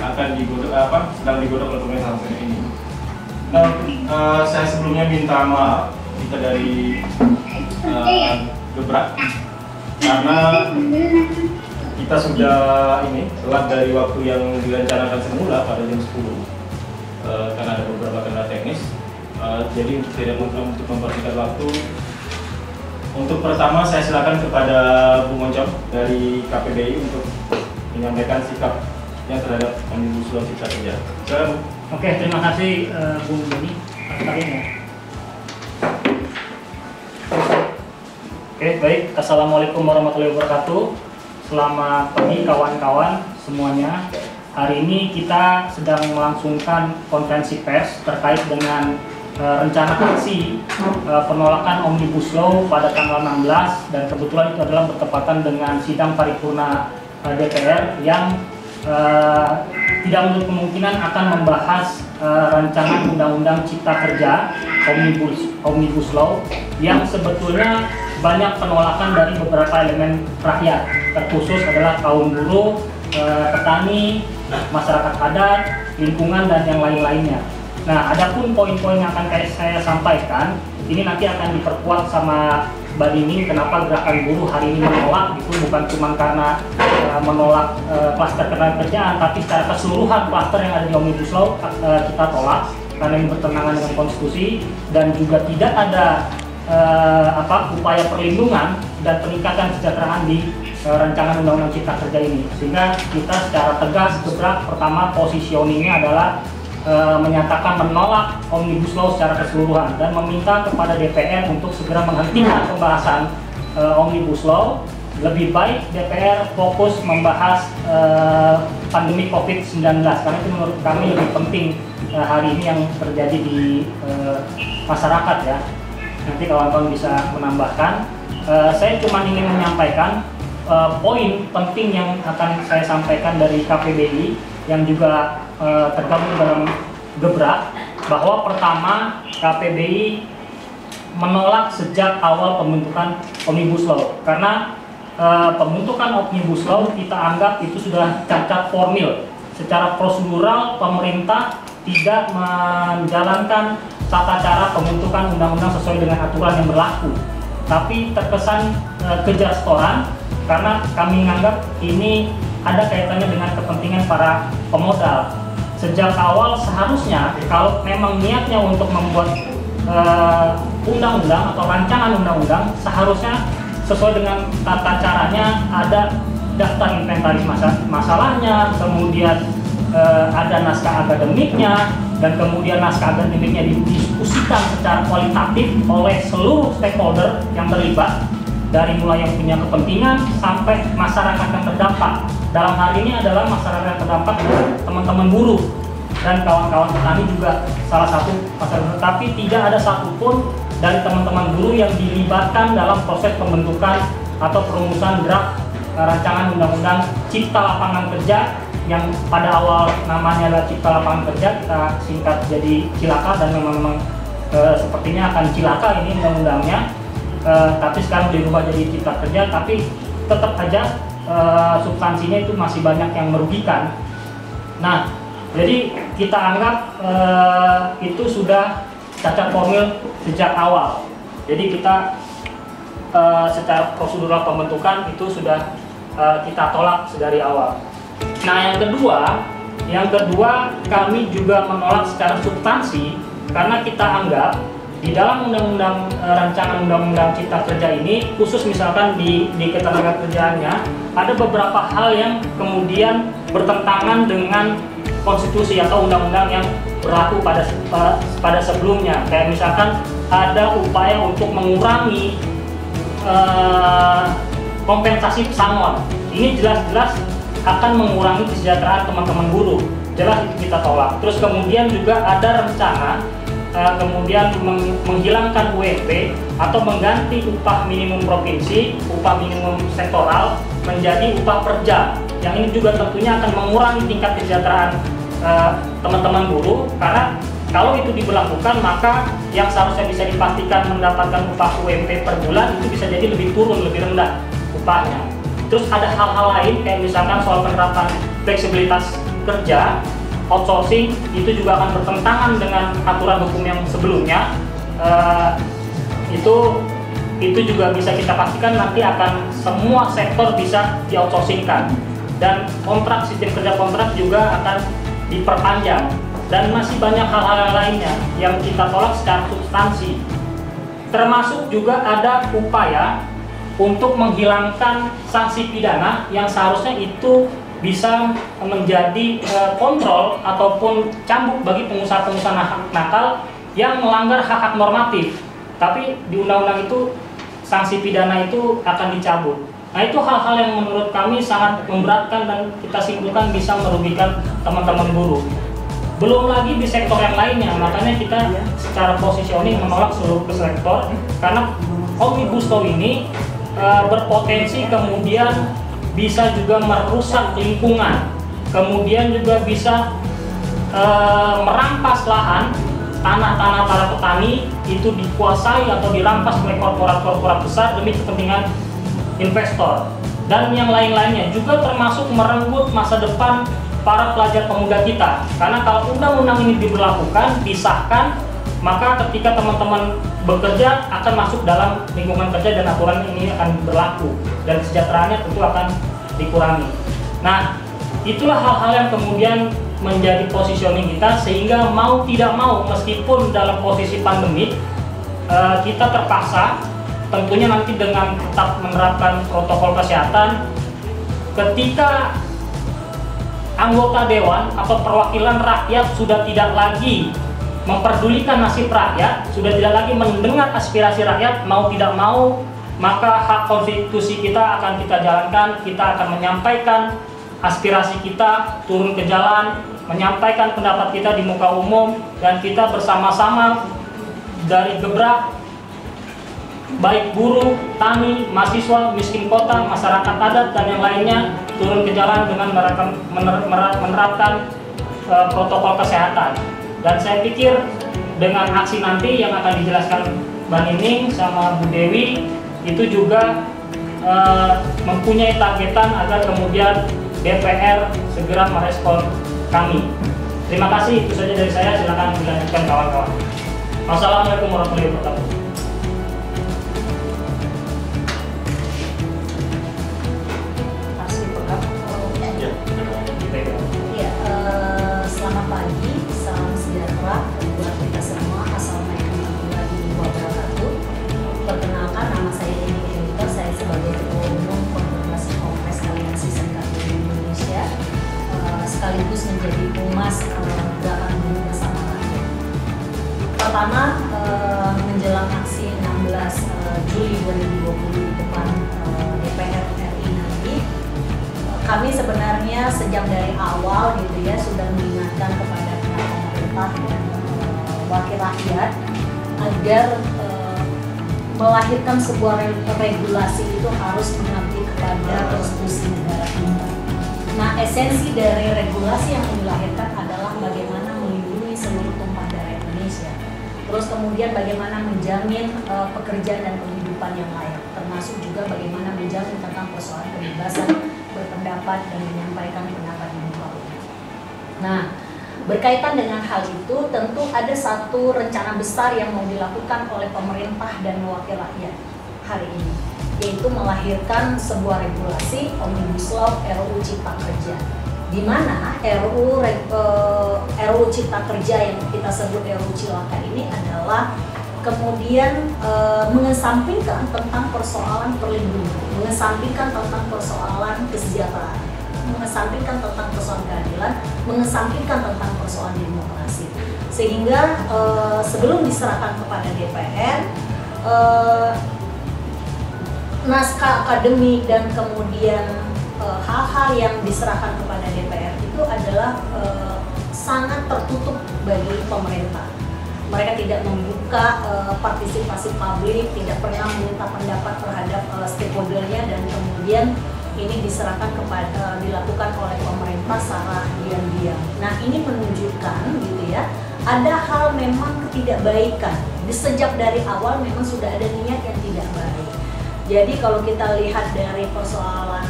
akan digodok sedang digodok oleh pemerintah saat ini. Nah, saya sebelumnya minta maaf kita dari Gebrak karena kita sudah telat dari waktu yang direncanakan semula pada jam 10 karena ada beberapa kendala teknis. Jadi untuk mempersingkat waktu, untuk pertama saya silakan kepada Bu Moncong dari KPBI untuk menyampaikan sikap yang terhadap Omnibus Law Cipta Kerja. Silakan, Bu. Oke, terima kasih Bung Doni. Oke, baik. Assalamualaikum warahmatullahi wabarakatuh. Selamat pagi kawan-kawan semuanya. Hari ini kita sedang melangsungkan konferensi pers terkait dengan rencana aksi penolakan Omnibus Law pada tanggal 16, dan kebetulan itu adalah bertepatan dengan sidang paripurna DPR yang tidak menutup kemungkinan akan membahas rancangan undang-undang Cipta Kerja Omnibus Law yang sebetulnya banyak penolakan dari beberapa elemen rakyat, terkhusus adalah kaum buruh, petani, masyarakat adat, lingkungan, dan yang lain-lainnya. Nah, adapun poin-poin yang akan saya sampaikan, ini nanti akan diperkuat sama Mbak Dini kenapa gerakan buruh hari ini menolak, itu bukan cuma karena menolak klaster ketenagakerjaan, tapi secara keseluruhan klaster yang ada di Omnibus Law kita tolak karena ini bertentangan dengan konstitusi dan juga tidak ada upaya perlindungan dan peningkatan kesejahteraan di rancangan undang-undang Cipta Kerja ini, sehingga kita secara tegas Gebrak pertama positioningnya adalah menyatakan menolak Omnibus Law secara keseluruhan dan meminta kepada DPR untuk segera menghentikan pembahasan Omnibus Law. Lebih baik DPR fokus membahas pandemi COVID-19 karena itu menurut kami lebih penting hari ini yang terjadi di masyarakat ya. Nanti kawan-kawan bisa menambahkan. Saya cuma ingin menyampaikan poin penting yang akan saya sampaikan dari KPBI yang juga tergabung dalam Gebrak, bahwa pertama KPBI menolak sejak awal pembentukan Omnibus Law karena pembentukan Omnibus Law kita anggap itu sudah cacat formil. Secara prosedural pemerintah tidak menjalankan tata cara pembentukan undang-undang sesuai dengan aturan yang berlaku, tapi terkesan kejar setoran karena kami menganggap ini ada kaitannya dengan kepentingan para pemodal. Sejak awal seharusnya kalau memang niatnya untuk membuat undang-undang atau rancangan undang-undang, seharusnya sesuai dengan tata caranya ada daftar inventaris masalahnya, kemudian ada naskah akademiknya, dan kemudian naskah akademiknya didiskusikan secara kualitatif oleh seluruh stakeholder yang terlibat, dari mulai yang punya kepentingan sampai masyarakat yang terdampak. Dalam hal ini adalah masyarakat yang terdampak adalah teman-teman buruh dan kawan-kawan petani juga salah satu masyarakat, tapi tidak ada satupun dari teman-teman buruh yang dilibatkan dalam proses pembentukan atau perumusan draft rancangan undang-undang Cipta Lapangan Kerja yang pada awal namanya adalah Cipta Lapangan Kerja, kita singkat jadi Cilaka, dan memang sepertinya akan cilaka ini undang-undangnya. Tapi sekarang dirubah jadi Cipta Kerja, tapi tetap aja substansinya itu masih banyak yang merugikan. Nah, jadi kita anggap itu sudah cacat formil sejak awal. Jadi kita secara prosedural pembentukan itu sudah kita tolak sedari awal. Nah, yang kedua kami juga menolak secara substansi karena kita anggap di dalam rancangan undang-undang Cipta Kerja ini, khusus misalkan di ketenagakerjaannya, ada beberapa hal yang kemudian bertentangan dengan konstitusi atau undang-undang yang berlaku pada sebelumnya. Kayak misalkan ada upaya untuk mengurangi kompensasi pesangon. Ini jelas-jelas akan mengurangi kesejahteraan teman-teman buruh. Jelas itu kita tolak. Terus kemudian juga ada rencana kemudian menghilangkan UMP atau mengganti upah minimum provinsi, upah minimum sektoral menjadi upah per jam. Yang ini juga tentunya akan mengurangi tingkat kesejahteraan teman-teman buruh, karena kalau itu diberlakukan maka yang seharusnya bisa dipastikan mendapatkan upah UMP per bulan itu bisa jadi lebih turun, lebih rendah upahnya. Terus ada hal-hal lain kayak misalkan soal penerapan fleksibilitas kerja outsourcing itu juga akan bertentangan dengan aturan hukum yang sebelumnya. Itu juga bisa kita pastikan nanti akan semua sektor bisa di-outsourcingkan, dan sistem kerja kontrak juga akan diperpanjang, dan masih banyak hal-hal lainnya yang kita tolak secara substansi. Termasuk juga ada upaya untuk menghilangkan sanksi pidana yang seharusnya itu bisa menjadi kontrol ataupun cambuk bagi pengusaha-pengusaha nakal yang melanggar hak-hak normatif. Tapi di undang-undang itu sanksi pidana itu akan dicabut. Nah, itu hal-hal yang menurut kami sangat memberatkan dan kita simpulkan bisa merugikan teman-teman buruh. Belum lagi di sektor yang lainnya, makanya kita secara positioning menolak seluruh sektor, karena Omnibus Law ini berpotensi kemudian bisa juga merusak lingkungan, kemudian juga bisa merampas lahan, tanah-tanah para petani itu dikuasai atau dirampas oleh korporat-korporat besar demi kepentingan investor, dan yang lain-lainnya juga termasuk merenggut masa depan para pelajar pemuda kita. Karena kalau undang-undang ini diberlakukan, disahkan, maka ketika teman-teman bekerja akan masuk dalam lingkungan kerja dan aturan ini akan berlaku, dan kesejahteraannya tentu akan dikurangi. Nah, itulah hal-hal yang kemudian menjadi positioning kita, sehingga mau tidak mau meskipun dalam posisi pandemik kita terpaksa tentunya nanti dengan tetap menerapkan protokol kesehatan. Ketika anggota dewan atau perwakilan rakyat sudah tidak lagi memperdulikan nasib rakyat, sudah tidak lagi mendengar aspirasi rakyat, mau tidak mau, maka hak konstitusi kita akan kita jalankan. Kita akan menyampaikan aspirasi kita, turun ke jalan, menyampaikan pendapat kita di muka umum, dan kita bersama-sama dari gebrak, baik buruh, tani, mahasiswa, miskin kota, masyarakat adat, dan yang lainnya, turun ke jalan dengan menerapkan protokol kesehatan. Dan saya pikir dengan aksi nanti yang akan dijelaskan Mbak Nining sama Bu Dewi, itu juga mempunyai targetan agar kemudian DPR segera merespon kami. Terima kasih, itu saja dari saya. Silakan dilanjutkan kawan-kawan. Wassalamualaikum warahmatullahi wabarakatuh. Selamat pagi, salam sejahtera buat kita semua. Assalamualaikum warahmatullahi wabarakatuh. Perkenalkan, nama saya Nining Editor. Saya sebagai Ketua Umum Konfederasi Kongres Aliansi Serikat Buruh Indonesia, sekaligus menjadi humas Gerakan Buruh Bersama Rakyat. Pertama, menjelang aksi 16 Juli 2020 di depan DPR RI nanti, kami sebenarnya sejak dari awal gitu ya sudah mengingatkan kepada pihak pemerintah dan wakil rakyat agar melahirkan sebuah regulasi itu harus mengabdi kepada konstitusi negara kita. Nah, esensi dari regulasi yang dilahirkan adalah bagaimana melindungi seluruh tumpah darah Indonesia. Terus kemudian bagaimana menjamin pekerjaan dan penghidupan yang layak, termasuk juga bagaimana menjamin tentang persoalan kebebasan berpendapat dan menyampaikan pendapat di muka umum. Nah, berkaitan dengan hal itu, tentu ada satu rencana besar yang mau dilakukan oleh pemerintah dan wakil rakyat hari ini, yaitu melahirkan sebuah regulasi Omnibus Law RUU Cipta Kerja, di mana RUU Cipta Kerja yang kita sebut RUU Cilaka ini adalah kemudian mengesampingkan tentang persoalan perlindungan, mengesampingkan tentang persoalan kesejahteraan, mengesampingkan tentang persoalan keadilan, mengesampingkan tentang persoalan demokrasi. Sehingga sebelum diserahkan kepada DPR, naskah akademik dan kemudian hal-hal yang diserahkan kepada DPR itu adalah sangat tertutup bagi pemerintah. Mereka tidak membuka partisipasi publik, tidak pernah meminta pendapat terhadap stakeholdernya, dan kemudian ini diserahkan kepada dilakukan oleh pemerintah secara diam-diam. Nah, ini menunjukkan gitu ya, ada hal memang ketidakbaikan. Sejak dari awal memang sudah ada niat yang tidak baik. Jadi kalau kita lihat dari persoalan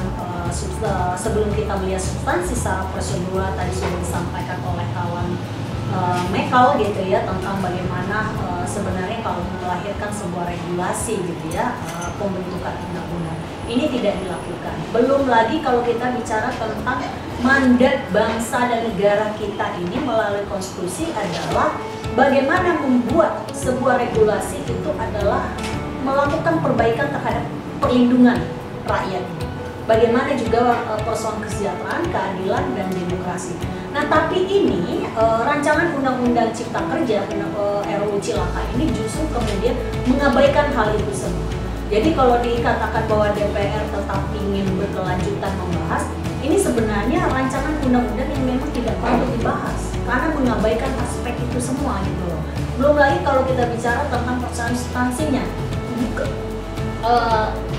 sebelum kita melihat substansi secara prosedural tadi sudah disampaikan oleh kawan Michael gitu ya, tentang bagaimana sebenarnya kalau melahirkan sebuah regulasi gitu ya, pembentukan undang-undang ini tidak dilakukan. Belum lagi kalau kita bicara tentang mandat bangsa dan negara kita ini melalui konstitusi adalah bagaimana membuat sebuah regulasi itu adalah melakukan perbaikan terhadap perlindungan rakyat. Bagaimana juga persoalan kesejahteraan, keadilan, dan demokrasi. Nah, tapi ini rancangan Undang-Undang Cipta Kerja RUU Cilaka ini justru kemudian mengabaikan hal itu semua. Jadi kalau dikatakan bahwa DPR tetap ingin berkelanjutan membahas, ini sebenarnya rancangan undang-undang yang memang tidak perlu dibahas karena mengabaikan aspek itu semua gitu loh. Belum lagi kalau kita bicara tentang persoalan substansinya.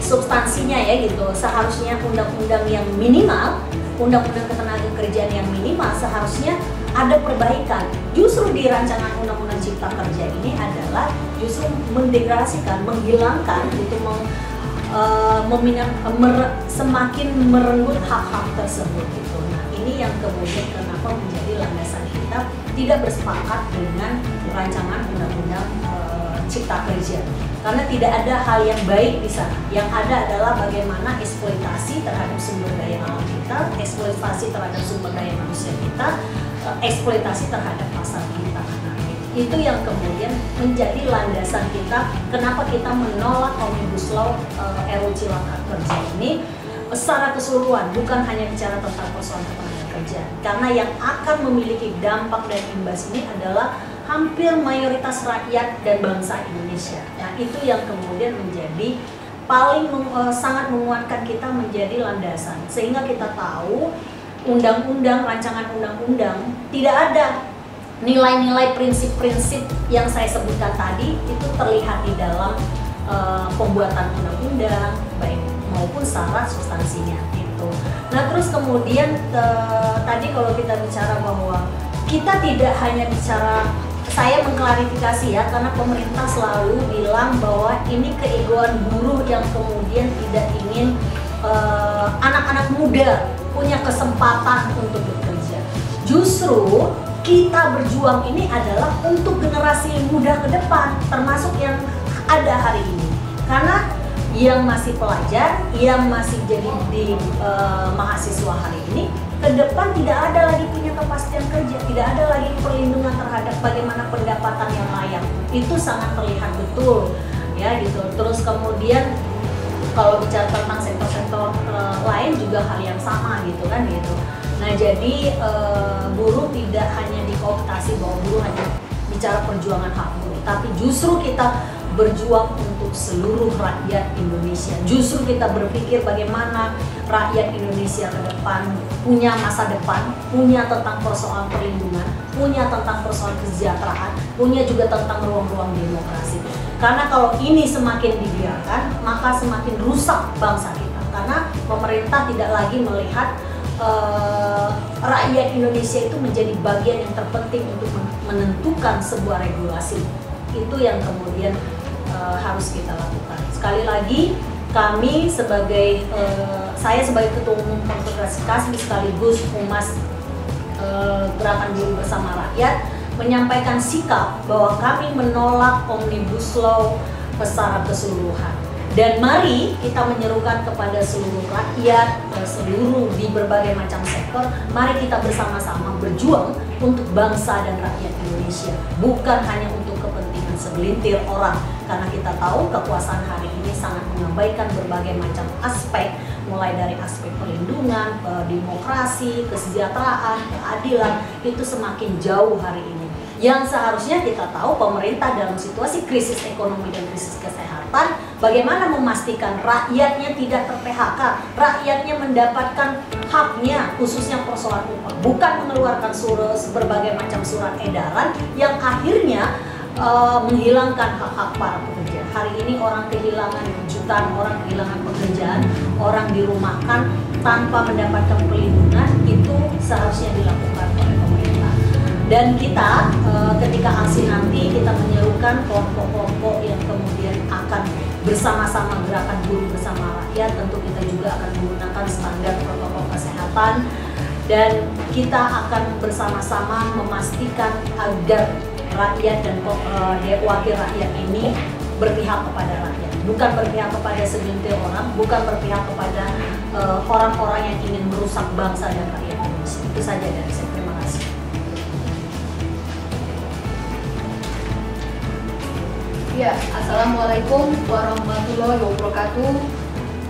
Substansinya ya gitu, seharusnya undang-undang yang minimal, undang-undang ketenagakerjaan yang minimal seharusnya ada perbaikan. Justru di rancangan undang-undang Cipta Kerja ini adalah justru mendegradasikan, menghilangkan gitu, semakin merenggut hak-hak tersebut gitu. Nah, ini yang kemudian kenapa menjadi landasan kita tidak bersepakat dengan rancangan undang-undang Cipta Kerja. Karena tidak ada hal yang baik di sana. Yang ada adalah bagaimana eksploitasi terhadap sumber daya alam kita, eksploitasi terhadap sumber daya manusia kita, eksploitasi terhadap pasar kita. Nah, itu yang kemudian menjadi landasan kita kenapa kita menolak Omnibus Law RUU Cipta Kerja ini secara keseluruhan, bukan hanya bicara tentang persoalan ketenagakerjaan. Karena yang akan memiliki dampak dan imbas ini adalah hampir mayoritas rakyat dan bangsa Indonesia. Nah, itu yang kemudian menjadi paling sangat menguatkan kita menjadi landasan. Sehingga kita tahu undang-undang, rancangan undang-undang tidak ada nilai-nilai prinsip-prinsip yang saya sebutkan tadi itu terlihat di dalam pembuatan undang-undang baik maupun syarat substansinya itu. Nah, terus kemudian tadi kalau kita bicara bahwa kita tidak hanya bicara, saya mengklarifikasi ya, karena pemerintah selalu bilang bahwa ini keegoan buruh yang kemudian tidak ingin anak-anak muda punya kesempatan untuk bekerja. Justru kita berjuang ini adalah untuk generasi muda ke depan, termasuk yang ada hari ini. Karena yang masih pelajar, yang masih jadi di mahasiswa hari ini, ke depan tidak ada lagi punya kepastian kerja, tidak ada lagi perlindungan terhadap bagaimana pendapatan yang layak. Itu sangat terlihat betul ya gitu. Terus kemudian kalau bicara tentang sektor-sektor lain juga hal yang sama gitu kan gitu. Nah, jadi buruh tidak hanya dikooptasi bahwa buruh hanya bicara perjuangan hak buruh, tapi justru kita berjuang untuk seluruh rakyat Indonesia. Justru kita berpikir bagaimana rakyat Indonesia ke depan punya masa depan, punya tentang persoalan perlindungan, punya tentang persoalan kesejahteraan, punya juga tentang ruang-ruang demokrasi. Karena kalau ini semakin dibiarkan, maka semakin rusak bangsa kita. Karena pemerintah tidak lagi melihat rakyat Indonesia itu menjadi bagian yang terpenting untuk menentukan sebuah regulasi. Itu yang kemudian harus kita lakukan. Sekali lagi, kami sebagai saya sebagai Ketua Umum Konfederasi Kasbi sekaligus Humas Gerakan Buruh Bersama Rakyat menyampaikan sikap bahwa kami menolak Omnibus Law secara keseluruhan. Dan mari kita menyerukan kepada seluruh rakyat, seluruh di berbagai macam sektor, mari kita bersama-sama berjuang untuk bangsa dan rakyat Indonesia, bukan hanya untuk kepentingan segelintir orang, karena kita tahu kekuasaan hari ini sangat mengabaikan berbagai macam aspek, mulai dari aspek perlindungan, demokrasi, kesejahteraan, keadilan, itu semakin jauh hari ini. Yang seharusnya kita tahu pemerintah dalam situasi krisis ekonomi dan krisis kesehatan, bagaimana memastikan rakyatnya tidak ter-PHK, rakyatnya mendapatkan haknya, khususnya persoalan upah, bukan mengeluarkan berbagai macam surat edaran yang akhirnya menghilangkan hak-hak para pekerja. Hari ini orang kehilangan rujukan, orang kehilangan pekerjaan, orang dirumahkan tanpa mendapatkan perlindungan, itu seharusnya dilakukan oleh pemerintah. Dan kita ketika aksi nanti kita menyerukan kelompok-kelompok yang kemudian akan bersama-sama gerakan buruh bersama rakyat, tentu kita juga akan menggunakan standar protokol kesehatan dan kita akan bersama-sama memastikan agar rakyat dan wakil rakyat ini berpihak kepada rakyat, bukan berpihak kepada segelintir orang, bukan berpihak kepada orang-orang yang ingin merusak bangsa dan rakyat Indonesia. Itu saja dari saya. Terima kasih. Ya, Assalamualaikum warahmatullahi wabarakatuh.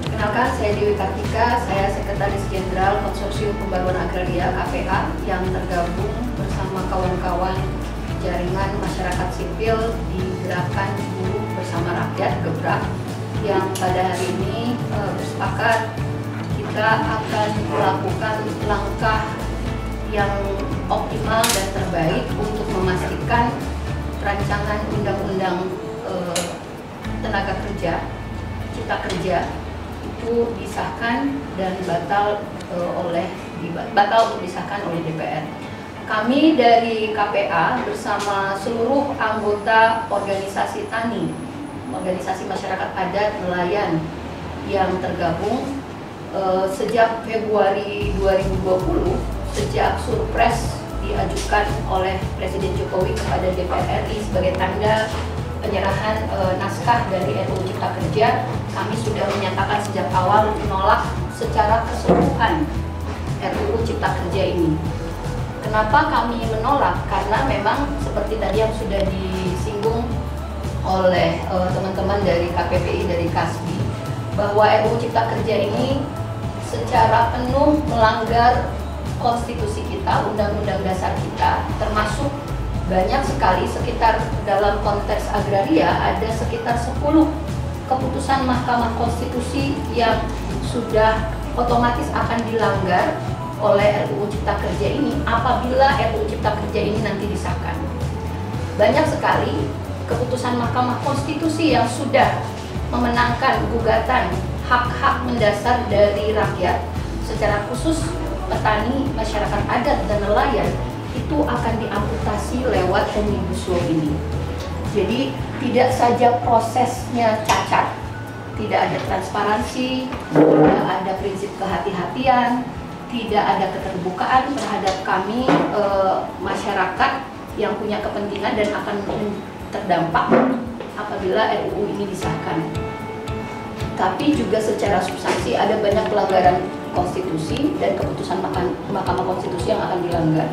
Kenalkan, saya Dewi Kartika, saya Sekretaris Jenderal Konsorsium Pembaruan Agraria KPA yang tergabung bersama kawan-kawan jaringan masyarakat sipil di Gerakan Buruh Bersama Rakyat (GEBRAK) yang pada hari ini bersepakat kita akan melakukan langkah yang optimal dan terbaik untuk memastikan rancangan undang-undang tenaga kerja, cipta kerja itu disahkan dan batal untuk disahkan oleh DPR. Kami dari KPA bersama seluruh anggota organisasi tani, organisasi masyarakat adat nelayan yang tergabung sejak Februari 2020, sejak surpres diajukan oleh Presiden Jokowi kepada DPR RI sebagai tanda penyerahan naskah dari RUU Cipta Kerja, kami sudah menyatakan sejak awal menolak secara keseluruhan RUU Cipta Kerja ini. Kenapa kami menolak? Karena memang seperti tadi yang sudah disinggung oleh teman-teman dari KPPI, dari KASBI, bahwa RUU Cipta Kerja ini secara penuh melanggar konstitusi kita, undang-undang dasar kita, termasuk banyak sekali, sekitar dalam konteks agraria ada sekitar 10 keputusan Mahkamah Konstitusi yang sudah otomatis akan dilanggar oleh RUU Cipta Kerja ini apabila RUU Cipta Kerja ini nanti disahkan. Banyak sekali keputusan Mahkamah Konstitusi yang sudah memenangkan gugatan hak-hak mendasar dari rakyat, secara khusus petani, masyarakat adat, dan nelayan, itu akan diamputasi lewat Omnibus Law ini. Jadi tidak saja prosesnya cacat, tidak ada transparansi, tidak ada prinsip kehati-hatian, tidak ada keterbukaan terhadap kami masyarakat yang punya kepentingan dan akan terdampak apabila RUU ini disahkan. Tapi juga secara substansi ada banyak pelanggaran konstitusi dan keputusan Mahkamah Konstitusi yang akan dilanggar.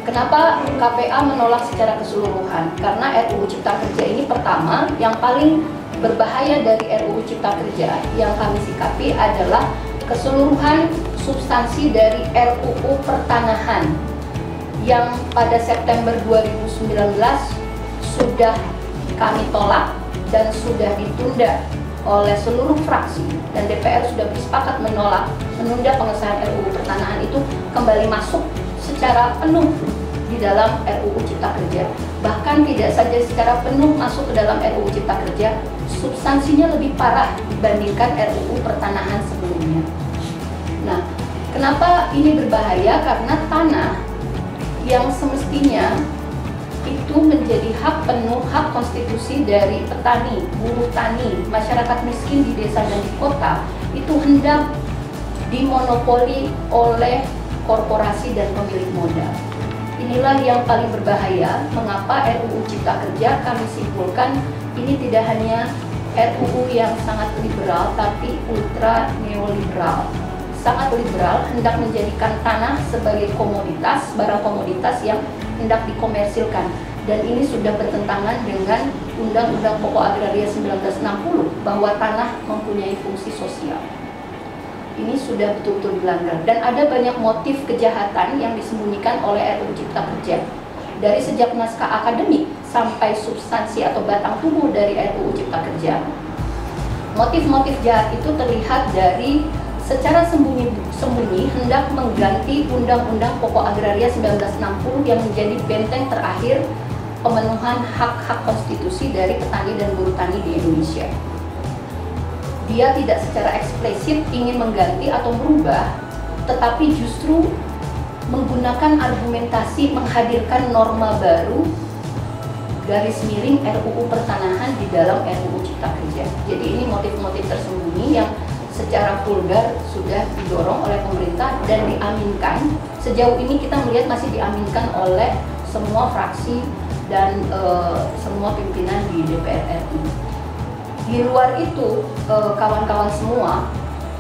Kenapa KPA menolak secara keseluruhan? Karena RUU Cipta Kerja ini pertama, yang paling berbahaya dari RUU Cipta Kerja yang kami sikapi adalah keseluruhan substansi dari RUU Pertanahan yang pada September 2019 sudah kami tolak dan sudah ditunda oleh seluruh fraksi, dan DPR sudah bersepakat menunda pengesahan RUU Pertanahan itu kembali masuk secara penuh di dalam RUU Cipta Kerja. Bahkan tidak saja secara penuh masuk ke dalam RUU Cipta Kerja, substansinya lebih parah dibandingkan RUU Pertanahan sebelumnya. Nah, kenapa ini berbahaya? Karena tanah yang semestinya itu menjadi hak penuh, hak konstitusi dari petani, buruh tani, masyarakat miskin di desa dan di kota, itu hendak dimonopoli oleh korporasi dan pemilik modal. Inilah yang paling berbahaya. Mengapa RUU Cipta Kerja kami simpulkan ini tidak hanya RUU yang sangat liberal, tapi ultra neoliberal. Sangat liberal, hendak menjadikan tanah sebagai komoditas, barang komoditas yang hendak dikomersilkan. Dan ini sudah bertentangan dengan Undang-Undang Pokok Agraria 1960 bahwa tanah mempunyai fungsi sosial. Ini sudah betul-betul dilanggar, dan ada banyak motif kejahatan yang disembunyikan oleh RUU Cipta Kerja. Dari sejak naskah akademik sampai substansi atau batang tubuh dari RUU Cipta Kerja, motif-motif jahat itu terlihat dari secara sembunyi hendak mengganti Undang-Undang Pokok Agraria 1960 yang menjadi benteng terakhir pemenuhan hak-hak konstitusi dari petani dan buruh tani di Indonesia. Dia tidak secara eksplisit ingin mengganti atau merubah, tetapi justru menggunakan argumentasi menghadirkan norma baru garis miring RUU Pertanahan di dalam RUU Cipta Cipta Kerja. Jadi ini motif-motif tersembunyi yang secara vulgar sudah didorong oleh pemerintah dan diaminkan. Sejauh ini kita melihat masih diaminkan oleh semua fraksi dan semua pimpinan di DPR RI. Di luar itu, kawan-kawan semua,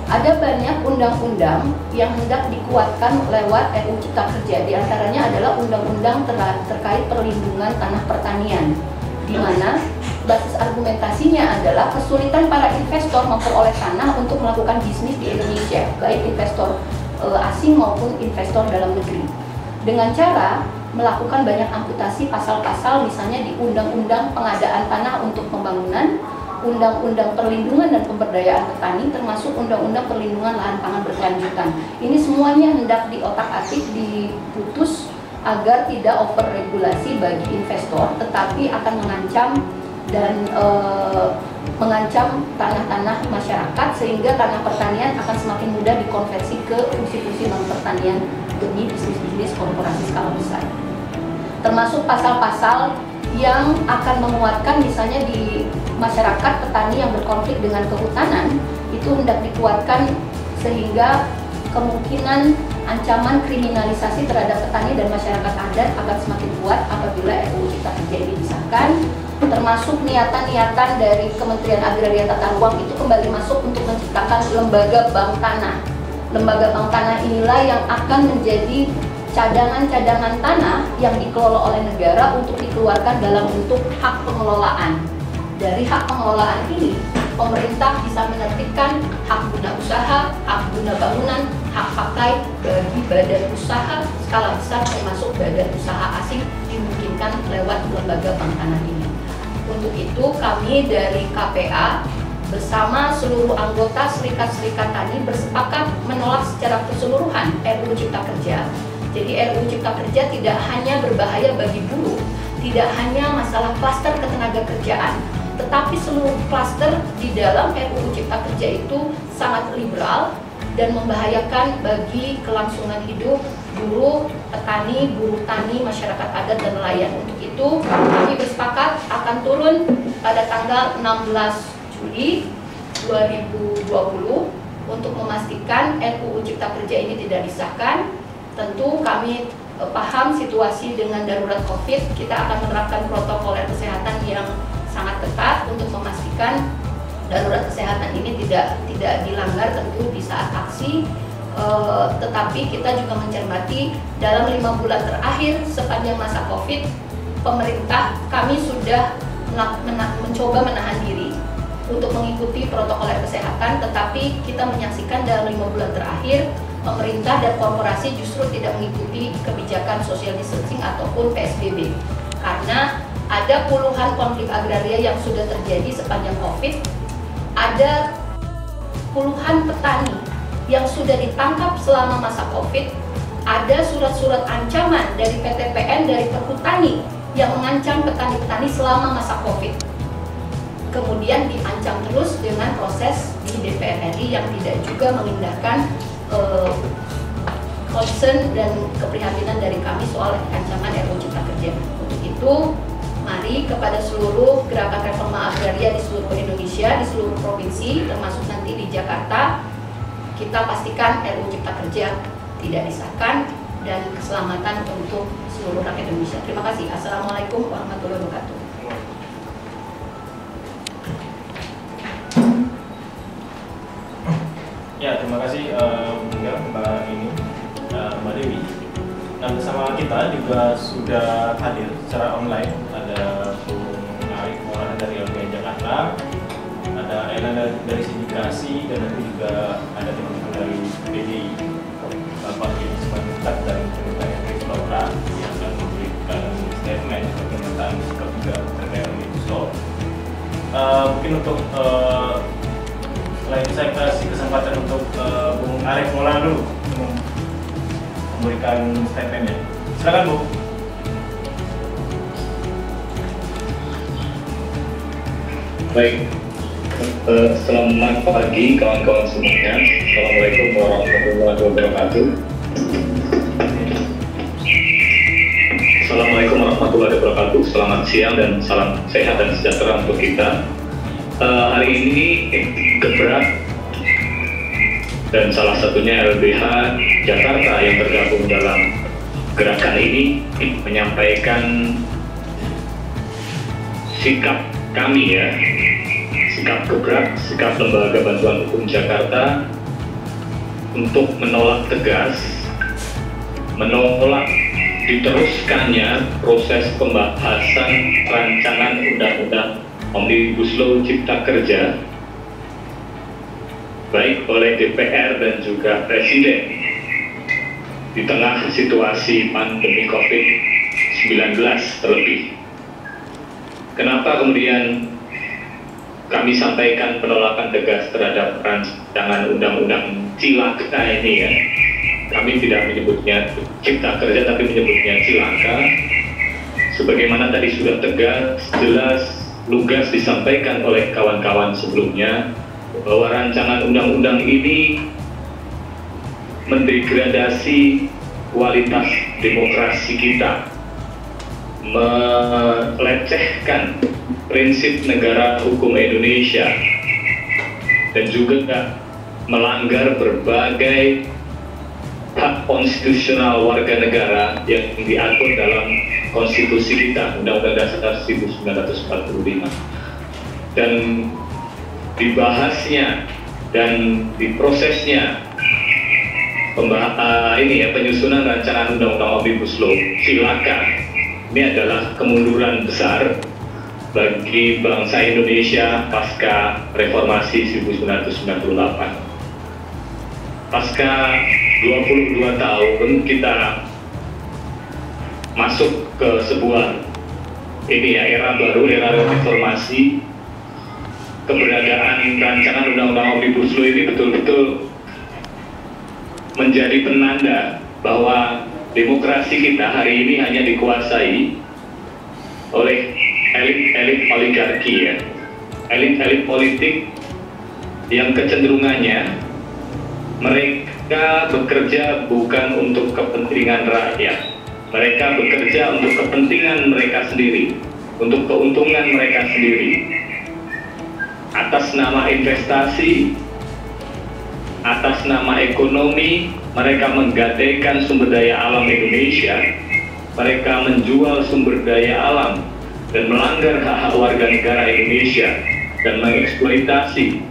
ada banyak undang-undang yang hendak dikuatkan lewat RUU Cipta Kerja. Di antaranya adalah undang-undang terkait perlindungan tanah pertanian, di mana basis argumentasinya adalah kesulitan para investor memperoleh tanah untuk melakukan bisnis di Indonesia, baik investor asing maupun investor dalam negeri. Dengan cara melakukan banyak amputasi pasal-pasal, misalnya di Undang-Undang Pengadaan Tanah untuk Pembangunan, Undang-Undang Perlindungan dan Pemberdayaan Petani, termasuk Undang-Undang Perlindungan Lahan Pangan Berkelanjutan. Ini semuanya hendak diotak-atik, diputus agar tidak overregulasi bagi investor, tetapi akan mengancam dan mengancam tanah-tanah masyarakat, sehingga tanah pertanian akan semakin mudah dikonversi ke fungsi-fungsi non-pertanian demi bisnis-bisnis korporasi skala besar. Termasuk pasal-pasal yang akan menguatkan, misalnya di masyarakat petani yang berkonflik dengan kehutanan, itu hendak dikuatkan sehingga kemungkinan ancaman kriminalisasi terhadap petani dan masyarakat adat akan semakin kuat apabila RUU Cipta Kerja ini disahkan. Termasuk niatan-niatan dari Kementerian Agraria Tata Ruang itu kembali masuk untuk menciptakan lembaga bank tanah. Lembaga bank tanah inilah yang akan menjadi cadangan-cadangan tanah yang dikelola oleh negara untuk dikeluarkan dalam bentuk hak pengelolaan. Dari hak pengelolaan ini, pemerintah bisa menertibkan hak guna usaha, hak guna bangunan, hak pakai bagi badan usaha skala besar termasuk badan usaha asing dimungkinkan lewat lembaga bank tanah ini. Untuk itu kami dari KPA bersama seluruh anggota Serikat-Serikat Tani bersepakat menolak secara keseluruhan RUU Cipta Kerja. Jadi RUU Cipta Kerja tidak hanya berbahaya bagi buruh, tidak hanya masalah klaster ketenagakerjaan, tetapi seluruh klaster di dalam RUU Cipta Kerja itu sangat liberal dan membahayakan bagi kelangsungan hidup buruh, petani, buruh tani, masyarakat adat dan nelayan. Untuk itu kami bersepakat akan turun pada tanggal 16 Juli 2020 untuk memastikan RUU Cipta Kerja ini tidak disahkan. Tentu kami paham situasi dengan darurat COVID, kita akan menerapkan protokol kesehatan yang sangat ketat untuk memastikan darurat kesehatan ini tidak dilanggar tentu di saat aksi. Tetapi kita juga mencermati dalam 5 bulan terakhir sepanjang masa COVID, pemerintah kami sudah mencoba menahan diri untuk mengikuti protokol kesehatan, tetapi kita menyaksikan dalam 5 bulan terakhir pemerintah dan korporasi justru tidak mengikuti kebijakan social distancing ataupun PSBB, karena ada puluhan konflik agraria yang sudah terjadi sepanjang COVID, ada puluhan petani yang sudah ditangkap selama masa COVID, ada surat-surat ancaman dari PTPN, dari Perhutani yang mengancam petani-petani selama masa COVID. Kemudian diancam terus dengan proses di DPR RI yang tidak juga mengindahkan concern dan keprihatinan dari kami soal ancaman RUU Cipta Kerja. Untuk itu, mari kepada seluruh gerakan reforma agraria di seluruh Indonesia, di seluruh provinsi, termasuk nanti di Jakarta, kita pastikan RUU Cipta Kerja tidak disahkan dan keselamatan untuk seluruh rakyat Indonesia. Terima kasih. Assalamualaikum warahmatullahi wabarakatuh. Ya, terima kasih Mbak Dewi. Nah, bersama kita juga sudah hadir secara online ada Bung Arif Maulana dari LBH Jakarta, ada Ella dari Sindikasi, dan nanti juga ada teman-teman dari PDI, Bapak Yudi Simanjuntak dan Kementerian Agrikultura yang akan memberikan statement pernyataan sikap juga terkait Omnibus Law. Mungkin untuk setelah itu saya kasih kesempatan untuk Bung Arif Maulana dulu memberikan statementnya. Silakan Bu. Baik, selamat pagi kawan-kawan semuanya. Assalamualaikum warahmatullahi wabarakatuh. Assalamualaikum warahmatullahi wabarakatuh. Selamat siang dan salam sehat dan sejahtera untuk kita. hari ini Gebrak dan salah satunya LBH Jakarta yang tergabung dalam gerakan ini menyampaikan sikap kami ya, sikap Gebrak, sikap Lembaga Bantuan Hukum Jakarta untuk menolak tegas, menolak diteruskannya proses pembahasan rancangan undang-undang Omnibus Law Cipta Kerja baik oleh DPR dan juga Presiden di tengah situasi pandemi COVID-19 terlebih. Kenapa kemudian kami sampaikan penolakan tegas terhadap rancangan undang-undang cilaka ini ya? Kami tidak menyebutnya Cipta Kerja tapi menyebutnya cilaka. Sebagaimana tadi sudah tegas, jelas, lugas disampaikan oleh kawan-kawan sebelumnya bahwa rancangan undang-undang ini mendegradasi kualitas demokrasi kita, melecehkan prinsip negara hukum Indonesia, dan juga melanggar berbagai hak konstitusional warga negara yang diatur dalam konstitusi kita, Undang-Undang Dasar 1945. Dan dibahasnya dan diprosesnya penyusunan rancangan undang-undang Omnibus Law cilaka ini adalah kemunduran besar bagi bangsa Indonesia pasca reformasi 1998. Pasca 22 tahun kita masuk ke sebuah era baru, era reformasi. Keberadaan rancangan undang-undang Omnibus Law ini betul-betul menjadi penanda bahwa demokrasi kita hari ini hanya dikuasai oleh elit-elit oligarki ya, elit-elit politik yang kecenderungannya mereka bekerja bukan untuk kepentingan rakyat, mereka bekerja untuk kepentingan mereka sendiri, untuk keuntungan mereka sendiri. Atas nama investasi, atas nama ekonomi, mereka menggadaikan sumber daya alam Indonesia, mereka menjual sumber daya alam dan melanggar hak-hak warga negara Indonesia dan mengeksploitasi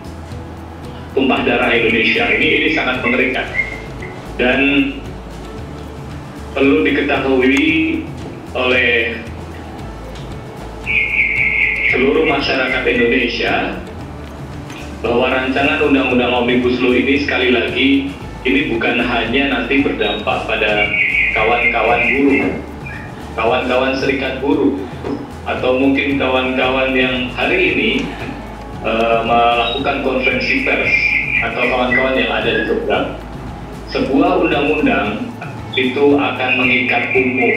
tumpah darah Indonesia. Ini sangat mengerikan dan perlu diketahui oleh seluruh masyarakat Indonesia bahwa rancangan undang-undang Omnibus Law ini sekali lagi ini bukan hanya nanti berdampak pada kawan-kawan buruh, kawan-kawan serikat buruh, atau mungkin kawan-kawan yang hari ini melakukan konferensi pers atau kawan-kawan yang ada di Gebrak. Sebuah undang-undang itu akan mengikat umum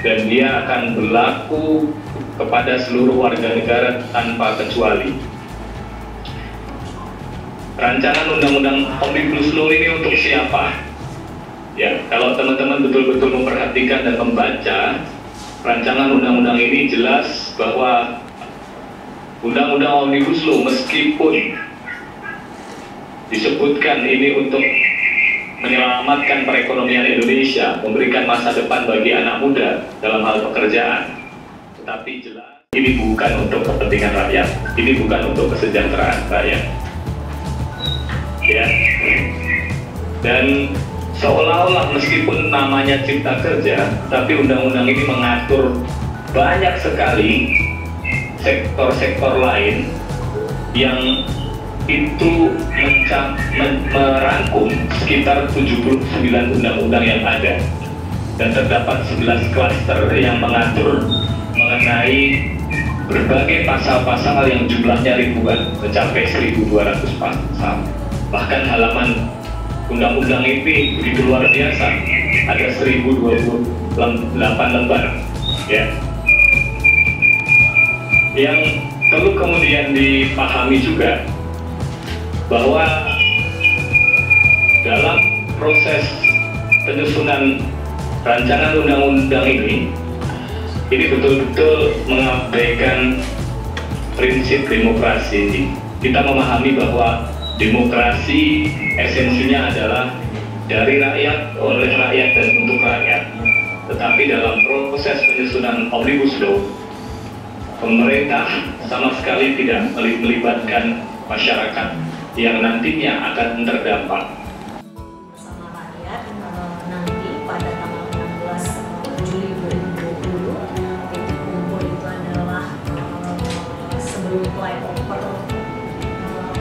dan dia akan berlaku kepada seluruh warga negara tanpa kecuali. Rancangan undang-undang Omnibus Law ini untuk siapa? Ya, kalau teman-teman betul-betul memperhatikan dan membaca rancangan undang-undang ini, jelas bahwa undang-undang Omnibus Law meskipun disebutkan ini untuk menyelamatkan perekonomian Indonesia, memberikan masa depan bagi anak muda dalam hal pekerjaan, tetapi jelas ini bukan untuk kepentingan rakyat, ini bukan untuk kesejahteraan rakyat. Ya, dan seolah-olah meskipun namanya Cipta Kerja, tapi undang-undang ini mengatur banyak sekali sektor-sektor lain yang itu merangkum sekitar 79 undang-undang yang ada, dan terdapat 11 klaster yang mengatur mengenai berbagai pasal-pasal yang jumlahnya ribuan, mencapai 1.200 pasal. Bahkan halaman undang-undang ini begitu luar biasa, ada 1028 lembar ya. Yang perlu kemudian dipahami juga bahwa dalam proses penyusunan rancangan undang-undang ini betul-betul mengabaikan prinsip demokrasi. Kita memahami bahwa demokrasi esensinya adalah dari rakyat, oleh rakyat, dan untuk rakyat. Tetapi dalam proses penyusunan Omnibus Law, pemerintah sama sekali tidak melibatkan masyarakat yang nantinya akan terdampak. Bersama rakyat nanti pada tanggal 16 Juli 2020, titik kumpul itu adalah sebelum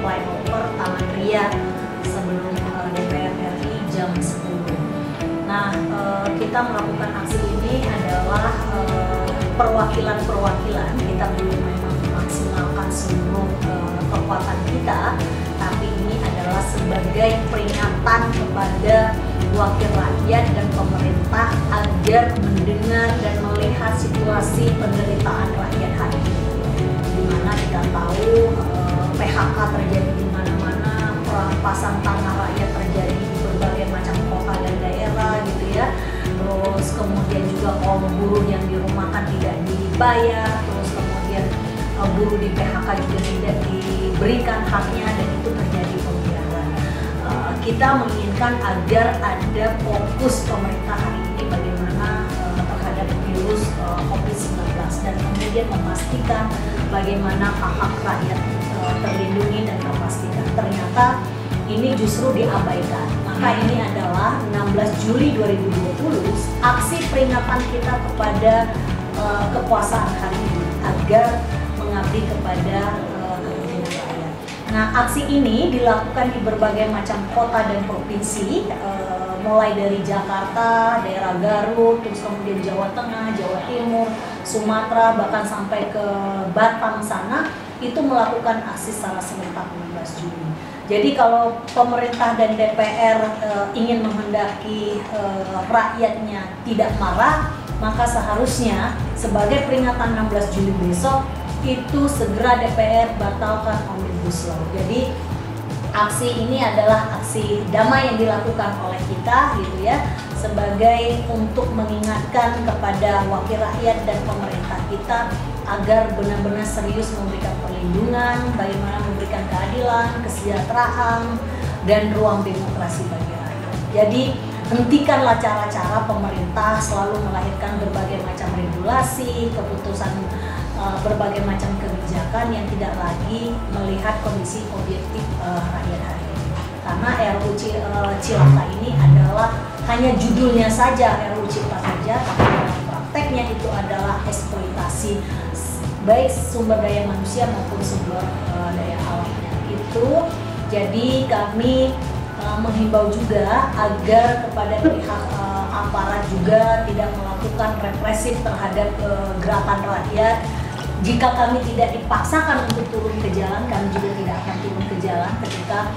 flyover Taman Ria sebelum DPR RI jam 10. Nah, kita melakukan aksi ini adalah perwakilan-perwakilan. Kita belum memang memaksimalkan seluruh kekuatan kita, tapi ini adalah sebagai peringatan kepada wakil rakyat dan pemerintah agar mendengar dan melihat situasi penderitaan rakyat hari ini. Di mana kita tahu PHK terjadi di mana-mana, perampasan tanah rakyat terjadi di berbagai macam kota dan daerah gitu ya. Terus kemudian juga kaum buruh yang dirumahkan tidak dibayar, terus kemudian buruh di PHK juga tidak diberikan haknya dan itu terjadi pembiaran. Kita menginginkan agar ada fokus pemerintah hari ini bagaimana terhadap virus COVID-19 dan kemudian memastikan bagaimana hak rakyat terlindungi dan terpastikan. Ternyata ini justru diabaikan. Maka ini adalah 16 Juli 2020 aksi peringatan kita kepada kekuasaan hari ini agar mengabdi kepada kepentingan rakyat. Nah, aksi ini dilakukan di berbagai macam kota dan provinsi, mulai dari Jakarta, daerah Garut, terus kemudian Jawa Tengah, Jawa Timur, Sumatera, bahkan sampai ke Batam sana, itu melakukan aksi secara serentak 16 Juli. Jadi kalau pemerintah dan DPR ingin menghendaki rakyatnya tidak marah, maka seharusnya sebagai peringatan 16 Juli besok itu segera DPR batalkan Omnibus Law. Jadi aksi ini adalah aksi damai yang dilakukan oleh kita gitu ya, sebagai untuk mengingatkan kepada wakil rakyat dan pemerintah kita agar benar-benar serius memberikan perlindungan, bagaimana memberikan keadilan, kesejahteraan, dan ruang demokrasi bagi rakyat. Jadi hentikanlah cara-cara pemerintah selalu melahirkan berbagai macam regulasi, keputusan berbagai macam kebijakan yang tidak lagi melihat kondisi objektif rakyat hari ini. Karena RUU Cilaka ini adalah hanya judulnya saja RUU Cipta Kerja, tapi dalam prakteknya itu adalah eksploitasi baik sumber daya manusia maupun sumber daya alamnya. Itu jadi kami menghimbau juga agar kepada pihak aparat juga tidak melakukan represif terhadap gerakan rakyat. Jika kami tidak dipaksakan untuk turun ke jalan, kami juga tidak akan turun ke jalan ketika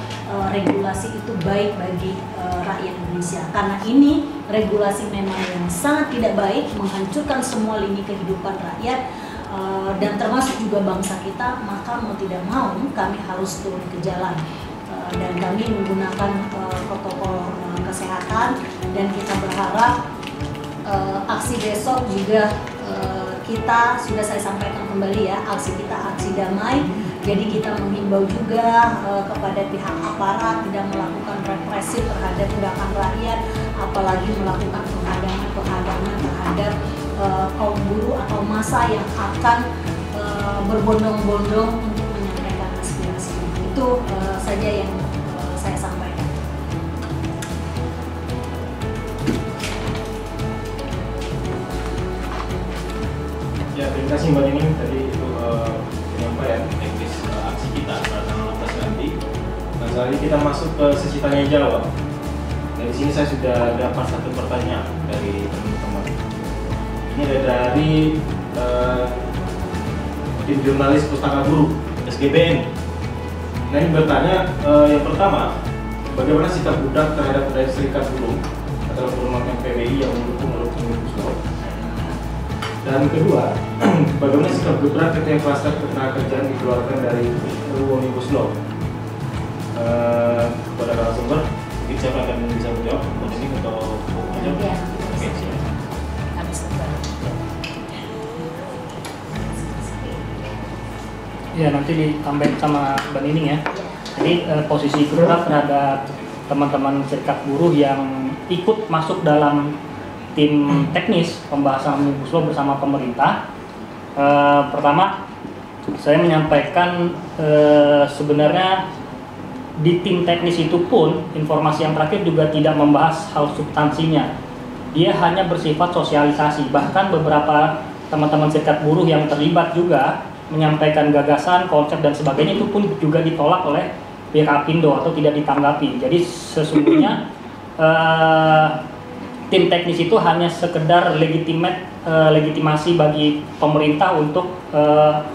regulasi itu baik bagi rakyat Indonesia. Karena ini regulasi memang yang sangat tidak baik, menghancurkan semua lini kehidupan rakyat dan termasuk juga bangsa kita, maka mau tidak mau kami harus turun ke jalan. Dan kami menggunakan protokol kesehatan dan kita berharap aksi besok juga kita sudah saya sampaikan kembali ya, aksi kita aksi damai. Jadi kita menghimbau juga kepada pihak aparat tidak melakukan represif terhadap gerakan rakyat, apalagi melakukan penghadangan terhadap kaum buruh atau massa yang akan berbondong-bondong untuk menyampaikan aspirasi. Itu saja yang saya sampaikan. Ya, terima kasih Mbak Nining tadi itu penyampaian teknis aksi kita pada tanggal 16 nanti. Nah, sekarang ini kita masuk ke sesi tanya jawab. Nah, di sini saya sudah dapat satu pertanyaan dari teman-teman. Ini ada dari tim jurnalis Pustaka Buruh SGBN. Nah, ini bertanya yang pertama, bagaimana sikap budak terhadap serikat buruh atau permohonan PBI yang mendukung Omnibus Law? Dan kedua, bagaimana sikap gerak ketika kluster ketenagakerjaan dikeluarkan dari RUU Omnibus Law? Kepada narasumber, mungkin siapa akan bisa menjawab? Mbak Nining atau menjawab? Ya, Oke, silakan. habis itu. Ya, nanti ditambahin sama Mbak Nining ya. Jadi posisi gerak terhadap teman-teman serikat buruh yang ikut masuk dalam tim teknis pembahasan Omnibus Law bersama pemerintah. Pertama, saya menyampaikan sebenarnya di tim teknis itu pun informasi yang terakhir juga tidak membahas hal substansinya. Dia hanya bersifat sosialisasi. Bahkan beberapa teman-teman serikat buruh yang terlibat juga menyampaikan gagasan, konsep dan sebagainya itu pun juga ditolak oleh pihak Apindo atau tidak ditanggapi. Jadi sesungguhnya tim teknis itu hanya sekedar legitimasi bagi pemerintah untuk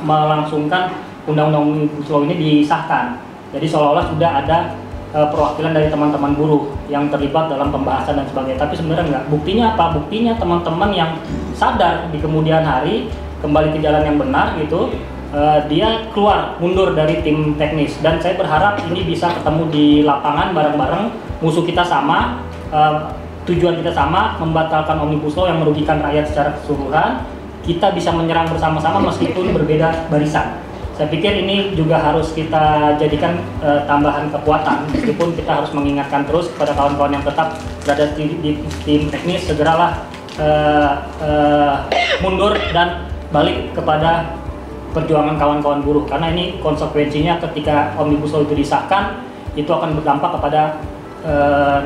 melangsungkan undang-undang Omnibus Law ini disahkan. Jadi seolah-olah sudah ada perwakilan dari teman-teman buruh yang terlibat dalam pembahasan dan sebagainya. Tapi sebenarnya enggak. Buktinya apa? Buktinya teman-teman yang sadar di kemudian hari kembali ke jalan yang benar gitu, dia keluar mundur dari tim teknis. Dan saya berharap ini bisa ketemu di lapangan bareng-bareng. Musuh kita sama, tujuan kita sama, membatalkan Omnibus Law yang merugikan rakyat secara keseluruhan. Kita bisa menyerang bersama-sama meskipun berbeda barisan. Saya pikir ini juga harus kita jadikan tambahan kekuatan, meskipun kita harus mengingatkan terus kepada kawan-kawan yang tetap berada di tim teknis, segeralah mundur dan balik kepada perjuangan kawan-kawan buruh, karena ini konsekuensinya ketika Omnibus Law itu disahkan, itu akan berdampak kepada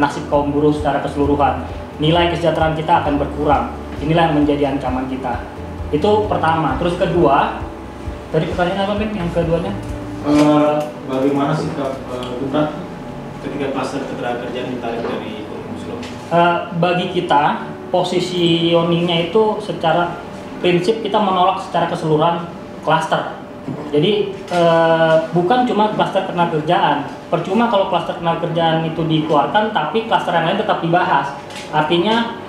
nasib kaum buruh secara keseluruhan. Nilai kesejahteraan kita akan berkurang. Inilah yang menjadi ancaman kita. Itu pertama. Terus kedua, tadi pertanyaan apa, Ben? Yang keduanya? Bagaimana sikap Gubrat ketika kluster ketenagakerjaan ditarik dari Omnibus Law? Bagi kita, positioningnya itu secara prinsip kita menolak secara keseluruhan kluster. Jadi bukan cuma kluster ketenagakerjaan. Percuma kalau kluster ketenagakerjaan itu dikeluarkan, tapi kluster yang lain tetap dibahas. Artinya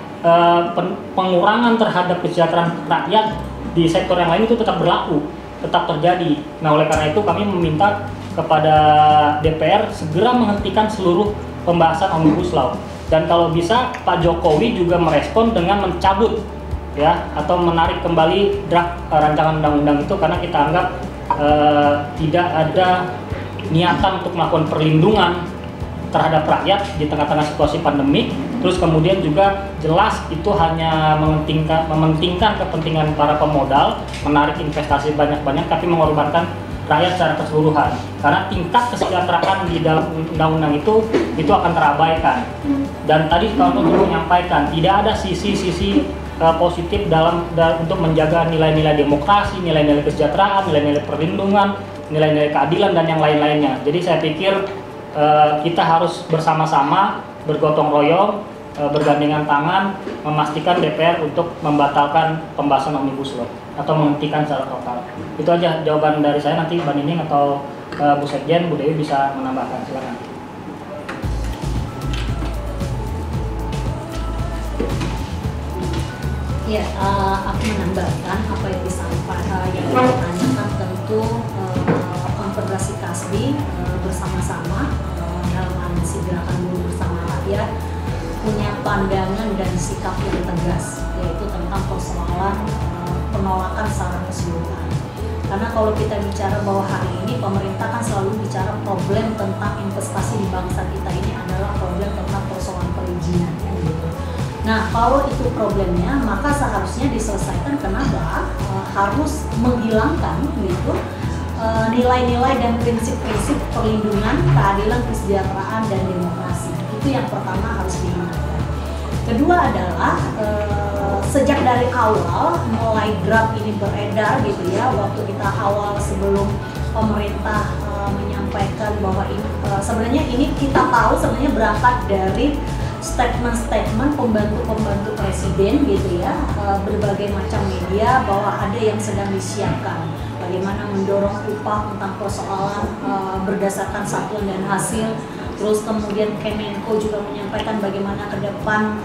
pengurangan terhadap kesejahteraan rakyat di sektor yang lain itu tetap berlaku, tetap terjadi. Nah, oleh karena itu kami meminta kepada DPR segera menghentikan seluruh pembahasan Omnibus Law. Dan kalau bisa Pak Jokowi juga merespon dengan mencabut ya atau menarik kembali draft rancangan undang-undang itu, karena kita anggap tidak ada niatan untuk melakukan perlindungan terhadap rakyat di tengah-tengah situasi pandemi. Terus kemudian juga jelas itu hanya mementingkan kepentingan para pemodal, menarik investasi banyak-banyak, tapi mengorbankan rakyat secara keseluruhan. Karena tingkat kesejahteraan di dalam undang-undang itu akan terabaikan. Dan tadi kawan-kawan menyampaikan tidak ada sisi-sisi positif untuk menjaga nilai-nilai demokrasi, nilai-nilai kesejahteraan, nilai-nilai perlindungan, nilai-nilai keadilan dan yang lain-lainnya. Jadi saya pikir kita harus bersama-sama bergotong royong, bergandengan tangan, memastikan DPR untuk membatalkan pembahasan Omnibus Law atau menghentikan secara total. Itu aja jawaban dari saya. Nanti Mbak Nining atau Bu Sekjen, Bu Dewi bisa menambahkan. Silakan. Ya, aku menambahkan apa yang disampaikan, yang ditanyakan tentu Konfederasi Kasbi bersama-sama dalam aliansi Gerakan Buruh Bersama Rakyat punya pandangan dan sikap yang tegas, yaitu tentang persoalan penolakan secara keseluruhan. Karena kalau kita bicara bahwa hari ini pemerintah kan selalu bicara problem tentang investasi di bangsa kita ini adalah problem tentang persoalan perizinan, gitu. Nah, kalau itu problemnya, maka seharusnya diselesaikan. Kenapa? Harus menghilangkan gitu nilai-nilai dan prinsip-prinsip perlindungan, keadilan, kesejahteraan, dan demokrasi. Itu yang pertama harus dihilangkan. Kedua adalah sejak dari awal mulai draft ini beredar gitu ya, waktu kita awal sebelum pemerintah menyampaikan bahwa ini sebenarnya ini kita tahu sebenarnya berangkat dari statement-statement pembantu-pembantu presiden gitu ya, berbagai macam media bahwa ada yang sedang disiapkan bagaimana mendorong upah tentang persoalan berdasarkan satuan dan hasil. Terus kemudian Kemenko juga menyampaikan bagaimana ke depan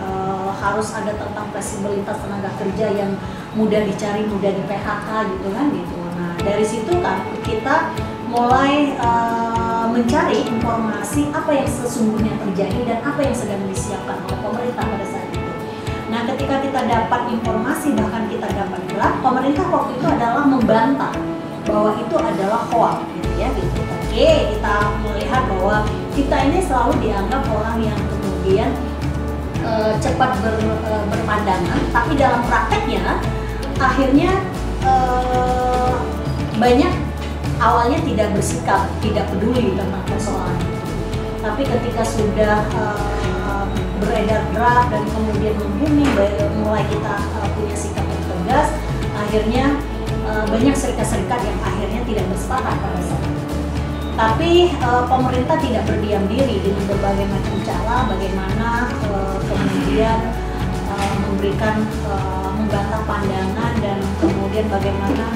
harus ada tentang fleksibilitas tenaga kerja yang mudah dicari, mudah di PHK gitu kan gitu. Nah, dari situ kan kita mulai mencari informasi apa yang sesungguhnya terjadi dan apa yang sedang disiapkan oleh pemerintah pada saat itu. Nah, ketika kita dapat informasi, bahkan kita dapat draft, pemerintah waktu itu adalah membantah bahwa itu adalah hoax gitu ya gitu. Oke, kita melihat bahwa kita ini selalu dianggap orang yang kemudian cepat berpandangan, tapi dalam prakteknya akhirnya banyak awalnya tidak bersikap, tidak peduli tentang persoalan itu. Tapi ketika sudah beredar draft dan kemudian membumi, mulai kita punya sikap yang tegas, akhirnya banyak serikat-serikat yang akhirnya tidak bersepakat pada saat itu. Tapi pemerintah tidak berdiam diri dengan berbagai macam cara bagaimana kemudian memberikan membantah pandangan dan kemudian bagaimana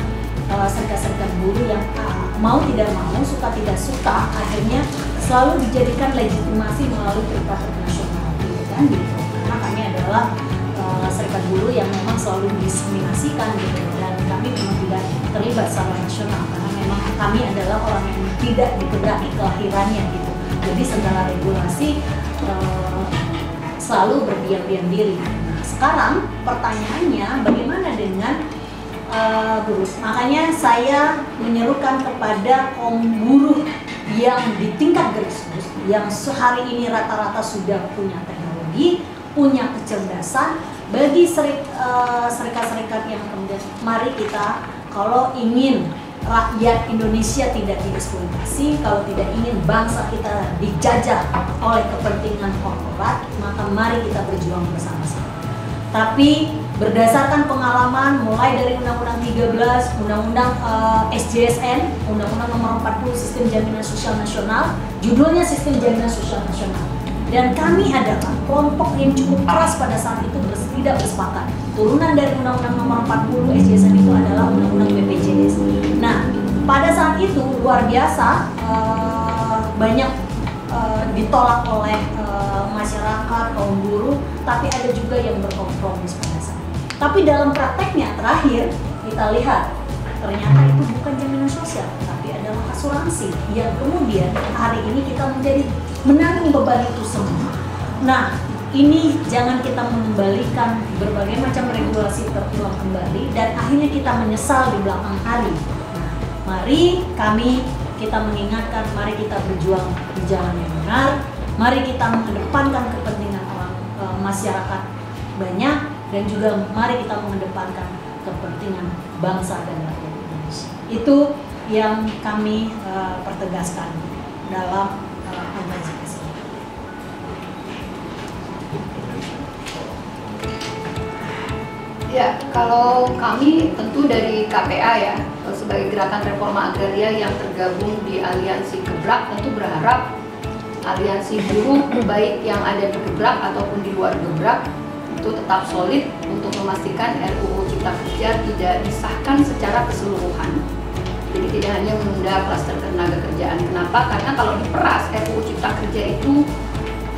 serikat-serikat buruh yang mau tidak mau, suka tidak suka, akhirnya selalu dijadikan legitimasi melalui tripartit nasional, gitu kan? Gitu. Karena kami adalah serikat buruh yang memang selalu didiskriminasikan, gitu, dan kami memang tidak terlibat secara nasional karena memang kami adalah orang yang tidak dikehendaki kelahirannya, gitu. Jadi segala regulasi selalu berdiam-diam diri. Nah, sekarang pertanyaannya bagaimana dengan buruh? Makanya saya menyerukan kepada kaum buruh yang di tingkat grassroots, yang sehari ini rata-rata sudah punya teknologi, punya kecerdasan, bagi serikat-serikat yang kemudian mari kita, kalau ingin rakyat Indonesia tidak dieksploitasi, kalau tidak ingin bangsa kita dijajah oleh kepentingan korporat, maka mari kita berjuang bersama-sama. Tapi berdasarkan pengalaman mulai dari Undang-Undang 13, Undang-Undang SJSN, Undang-Undang Nomor 40 Sistem Jaminan Sosial Nasional, judulnya Sistem Jaminan Sosial Nasional. Dan kami adalah kelompok yang cukup keras pada saat itu tidak bersepakat. Turunan dari Undang-Undang Nomor 40 SJSN itu adalah Undang-Undang BPJS. Nah, pada saat itu luar biasa banyak ditolak oleh masyarakat, kaum buruh, tapi ada juga yang berkompromi pada saat itu. Tapi dalam prakteknya terakhir kita lihat ternyata itu bukan jaminan sosial, tapi adalah asuransi yang kemudian hari ini kita menjadi menanggung beban itu semua. Nah, ini jangan kita mengembalikan berbagai macam regulasi terulang kembali dan akhirnya kita menyesal di belakang hari. Nah, mari kita mengingatkan, mari kita berjuang di jalan yang benar, mari kita mengedepankan kepentingan masyarakat banyak, dan juga mari kita mengedepankan kepentingan bangsa dan rakyat Indonesia. Itu yang kami pertegaskan dalam konferensi pers. Ya, kalau kami tentu dari KPA ya, sebagai Gerakan Reforma Agraria yang tergabung di Aliansi Gebrak, tentu berharap aliansi buruh baik yang ada di Gebrak ataupun di luar Gebrak itu tetap solid untuk memastikan RUU Cipta Kerja tidak disahkan secara keseluruhan. Jadi tidak hanya menunda klaster tenaga kerjaan. Kenapa? Karena kalau diperas, RUU Cipta Kerja itu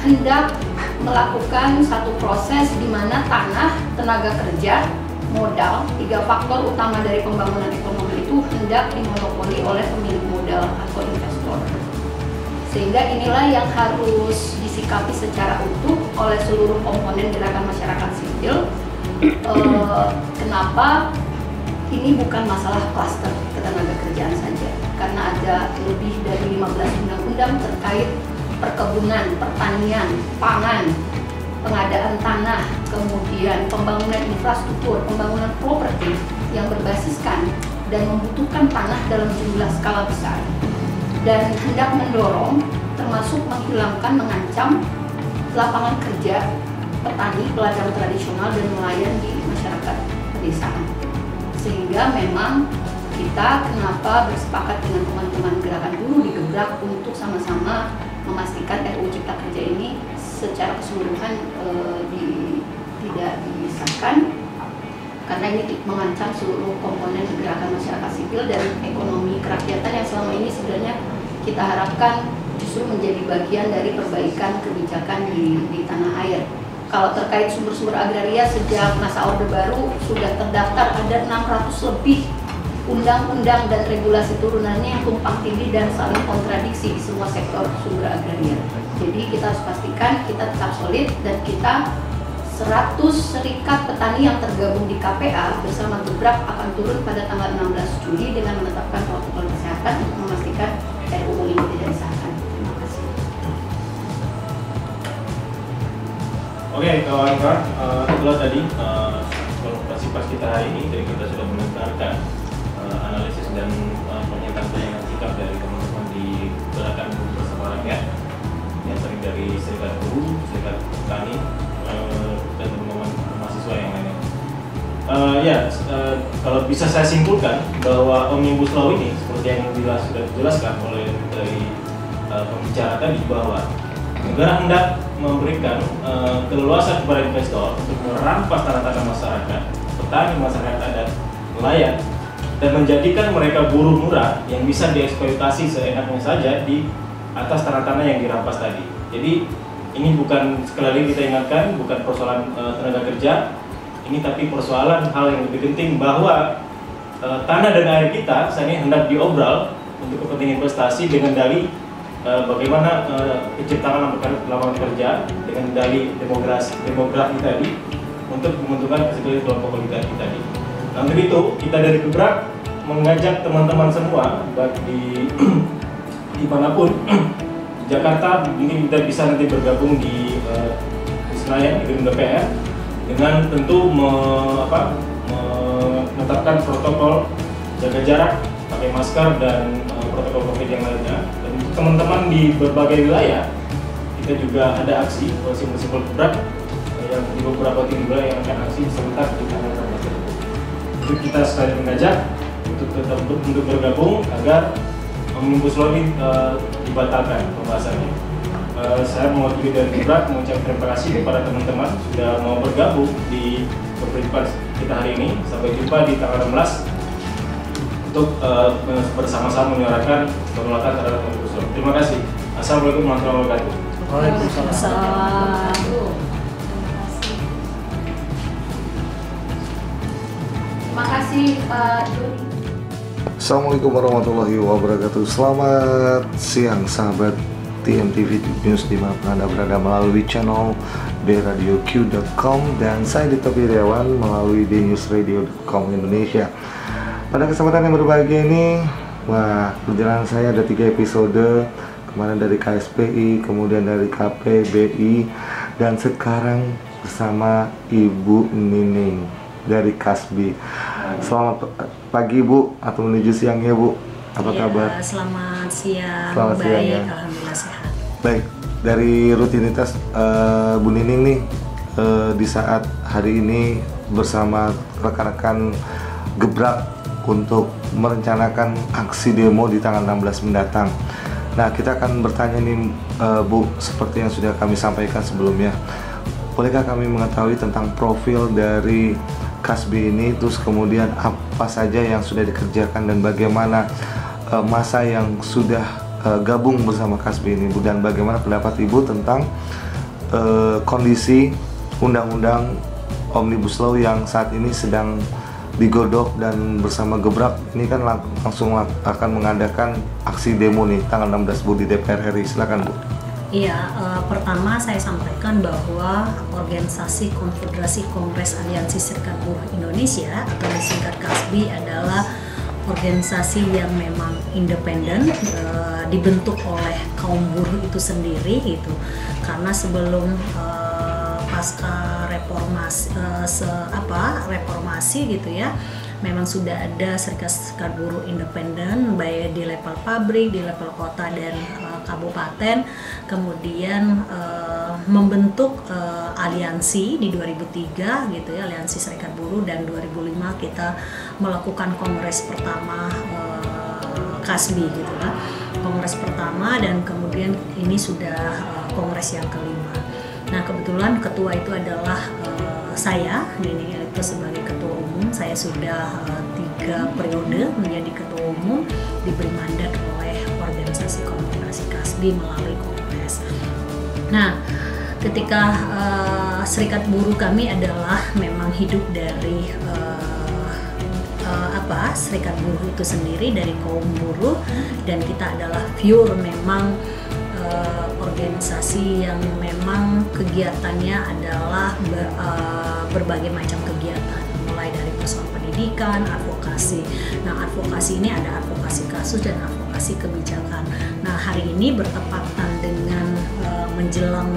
hendak melakukan satu proses di mana tanah, tenaga kerja, modal, tiga faktor utama dari pembangunan ekonomi itu hendak dimonopoli oleh pemilik modal atau investor. Sehingga inilah yang harus disikapi secara utuh oleh seluruh komponen gerakan masyarakat sipil. Kenapa ini bukan masalah klaster ketenaga kerjaan saja, karena ada lebih dari 15 undang-undang terkait perkebunan, pertanian, pangan, pengadaan tanah, kemudian pembangunan infrastruktur, pembangunan properti yang berbasiskan dan membutuhkan tanah dalam jumlah skala besar, dan hendak mendorong termasuk menghilangkan, mengancam lapangan kerja petani, peladang tradisional dan nelayan di masyarakat pedesaan. Sehingga memang kita kenapa bersepakat dengan teman-teman gerakan buruh di Gebrak untuk sama-sama memastikan RUU Cipta Kerja ini secara keseluruhan tidak disahkan, karena ini mengancam seluruh komponen gerakan masyarakat sipil dan ekonomi kerakyatan yang selama ini sebenarnya kita harapkan justru menjadi bagian dari perbaikan kebijakan di tanah air. Kalau terkait sumber-sumber agraria, sejak masa Orde Baru sudah terdaftar ada 600 lebih undang-undang dan regulasi turunannya yang tumpang tindih dan saling kontradiksi di semua sektor sumber agraria. Jadi kita harus pastikan kita tetap solid dan kita 100 serikat petani yang tergabung di KPA bersama Gebrak akan turun pada tanggal 16 Juli dengan menetapkan protokol kesehatan untuk memastikan RUU ini tidak disahkan. Terima kasih. Oke, kawan-kawan, itulah tadi konferensi pers kita hari ini. Jadi kita sudah mendengarkan analisis dan pernyataan sikap dari teman-teman di Gerakan Buruh Bersama Rakyat yang terdiri dari serikat buruh, serikat petani, dan teman-teman mahasiswa yang lainnya. Kalau bisa saya simpulkan bahwa Omnibus Law ini seperti yang sudah dijelaskan oleh dari pembicara tadi, bahwa negara hendak memberikan keleluasan kepada investor untuk merampas tanah-tanah masyarakat, petani, masyarakat adat, nelayan, dan menjadikan mereka buruh murah yang bisa dieksploitasi seenaknya saja di atas tanah-tanah yang dirampas tadi. Jadi ini bukan, sekali lagi kita ingatkan, bukan persoalan tenaga kerja, ini tapi persoalan hal yang lebih penting, bahwa tanah dan air kita saat ini hendak diobral untuk kepentingan investasi dengan dalih bagaimana penciptaan lapangan kerja dengan dalih demografi tadi untuk menguntungkan sekali kelompok oligarki tadi. Nah, untuk itu kita dari Gebrak mengajak teman-teman semua, baik di dimanapun Jakarta, mungkin kita bisa nanti bergabung di Senayan, di gedung DPR, dengan tentu menetapkan protokol jaga jarak, pakai masker, dan protokol COVID yang lainnya. Dan teman-teman di berbagai wilayah, kita juga ada aksi simbol Gebrak yang di beberapa titik wilayah yang akan aksi sebentar di tanggal 16 tersebut. Itu kita sekali mengajak untuk bergabung agar Omnibus Law ini dibatalkan pembahasannya. Saya mewakili dari Gebrak mengucapkan terima kasih kepada teman-teman sudah mau bergabung di konferensi kita hari ini. Sampai jumpa di tanggal 16 untuk bersama-sama menyuarakan penolakan terhadap Omnibus Law. Terima kasih. Assalamualaikum warahmatullahi wabarakatuh. Waalaikumsalam. Terima kasih Pak Doni. Assalamualaikum warahmatullahi wabarakatuh. Selamat siang sahabat TMTV News dimanapun Anda berada, melalui channel dradioq.com dan saya Dito Wiryawan melalui dnewsradio.com Indonesia. Pada kesempatan yang berbahagia ini, perjalanan saya ada 3 episode. Kemarin dari KSPI, kemudian dari KPBI, dan sekarang bersama Ibu Nining dari Kasbi. Selamat pagi Bu, atau menuju siang ya Bu. Apa kabar? Selamat siang. Selamat baik, siang, ya. Alhamdulillah sehat. Baik, dari rutinitas Bu Nining nih, di saat hari ini bersama rekan-rekan Gebrak untuk merencanakan aksi demo di tanggal 16 mendatang. Nah, kita akan bertanya nih Bu, seperti yang sudah kami sampaikan sebelumnya. Bolehkah kami mengetahui tentang profil dari Kasbi ini, terus kemudian apa saja yang sudah dikerjakan dan bagaimana masa yang sudah gabung bersama Kasbi ini Bu, dan bagaimana pendapat Ibu tentang kondisi Undang-Undang Omnibus Law yang saat ini sedang digodok, dan bersama Gebrak ini kan langsung akan mengadakan aksi demo nih tanggal 16 Bu di DPR RI. Silakan Bu. Iya, pertama saya sampaikan bahwa organisasi Konfederasi Kongres Aliansi Serikat Buruh Indonesia atau disingkat KASBI adalah organisasi yang memang independen, dibentuk oleh kaum buruh itu sendiri gitu. Karena sebelum pasca reformasi gitu ya, memang sudah ada serikat buruh independen baik di level pabrik, di level kota dan kabupaten, kemudian membentuk aliansi di 2003 gitu ya, aliansi serikat buruh, dan 2005 kita melakukan kongres pertama KASBI gitu ya, kongres pertama, dan kemudian ini sudah kongres yang kelima. Nah, kebetulan ketua itu adalah saya, Nining Elito, sebagai ketua umum. Saya sudah 3 periode menjadi ketua umum, diberi mandat oleh organisasi Konfederasi KASBI melalui kongres. Nah, ketika serikat buruh kami adalah memang hidup dari serikat buruh itu sendiri, dari kaum buruh, dan kita adalah pure memang organisasi yang memang kegiatannya adalah berbagai macam kegiatan, mulai dari persoalan pendidikan, advokasi. Nah, advokasi ini ada advokasi kasus dan advokasi kebijakan. Nah, hari ini bertepatan dengan menjelang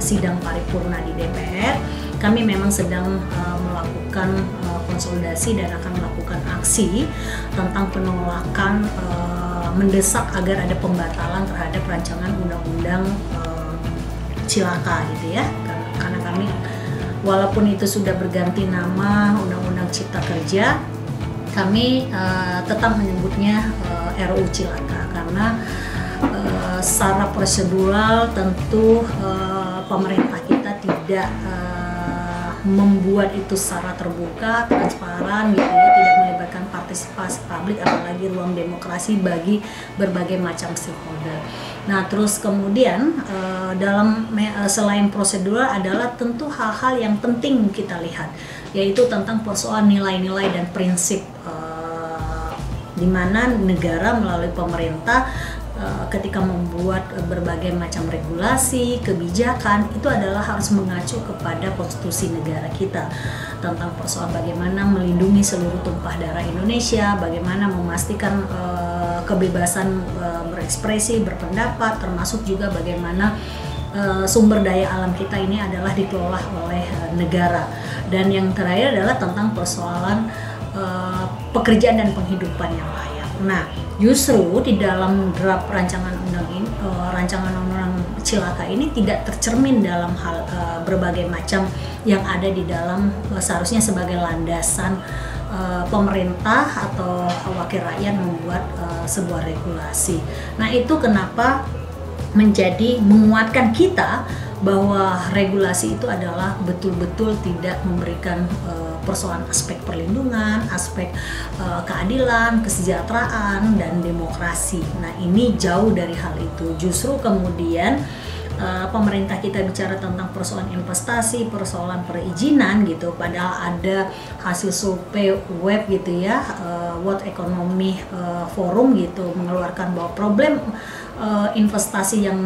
sidang paripurna di DPR, kami memang sedang melakukan konsolidasi dan akan melakukan aksi tentang penolakan mendesak agar ada pembatalan terhadap rancangan undang-undang Cilaka gitu ya, karena kami walaupun itu sudah berganti nama Undang-Undang Cipta Kerja, kami tetap menyebutnya RUU Cilaka karena secara prosedural tentu pemerintah kita tidak membuat itu secara terbuka, transparan gitu ya, tidak melibatkan partisipasi publik, apalagi ruang demokrasi bagi berbagai macam stakeholder. Nah, terus kemudian selain prosedural adalah tentu hal-hal yang penting kita lihat, yaitu tentang persoalan nilai-nilai dan prinsip di mana negara melalui pemerintah ketika membuat berbagai macam regulasi, kebijakan, itu adalah harus mengacu kepada konstitusi negara kita tentang persoalan bagaimana melindungi seluruh tumpah darah Indonesia, bagaimana memastikan kebebasan berekspresi, berpendapat, termasuk juga bagaimana sumber daya alam kita ini adalah dikelola oleh negara. Dan yang terakhir adalah tentang persoalan pekerjaan dan penghidupan yang layak. Nah, justru di dalam draft rancangan undang-undang Cilaka ini tidak tercermin dalam hal berbagai macam yang ada di dalam seharusnya sebagai landasan pemerintah atau wakil rakyat membuat sebuah regulasi. Nah, itu kenapa menjadi menguatkan kita bahwa regulasi itu adalah betul-betul tidak memberikan persoalan aspek perlindungan, aspek keadilan, kesejahteraan, dan demokrasi. Nah, ini jauh dari hal itu. Justru kemudian pemerintah kita bicara tentang persoalan investasi, persoalan perizinan gitu, padahal ada hasil survei web gitu ya, World Economic Forum gitu mengeluarkan bahwa problem investasi yang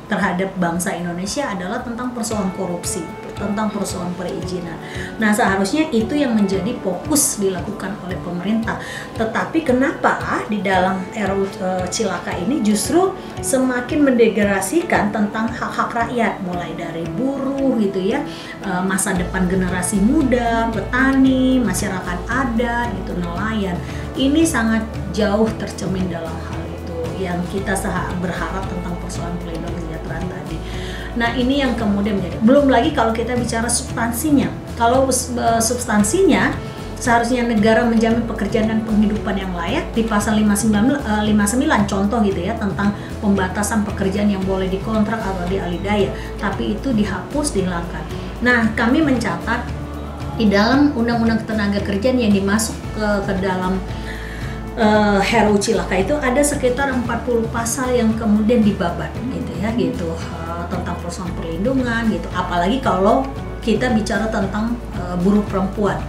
terhadap bangsa Indonesia adalah tentang persoalan korupsi, tentang persoalan perizinan. Nah, seharusnya itu yang menjadi fokus dilakukan oleh pemerintah. Tetapi kenapa di dalam RUU Cilaka ini justru semakin mendegradasikan tentang hak-hak rakyat, mulai dari buruh gitu ya, masa depan generasi muda, petani, masyarakat adat gitu, nelayan. Ini sangat jauh tercermin dalam hal itu yang kita berharap tentang persoalan pelindungan kesejahteraan tadi. Nah, ini yang kemudian menjadi, belum lagi kalau kita bicara substansinya. Kalau substansinya seharusnya negara menjamin pekerjaan dan penghidupan yang layak di pasal 59 contoh gitu ya, tentang pembatasan pekerjaan yang boleh dikontrak atau dialih daya, tapi itu dihapus, dihilangkan. Nah, kami mencatat di dalam Undang-Undang Ketenagakerjaan yang dimasuk ke dalam RUU Cilaka itu ada sekitar 40 pasal yang kemudian dibabat gitu ya, gitu tentang persoalan perlindungan gitu. Apalagi kalau kita bicara tentang buruh perempuan.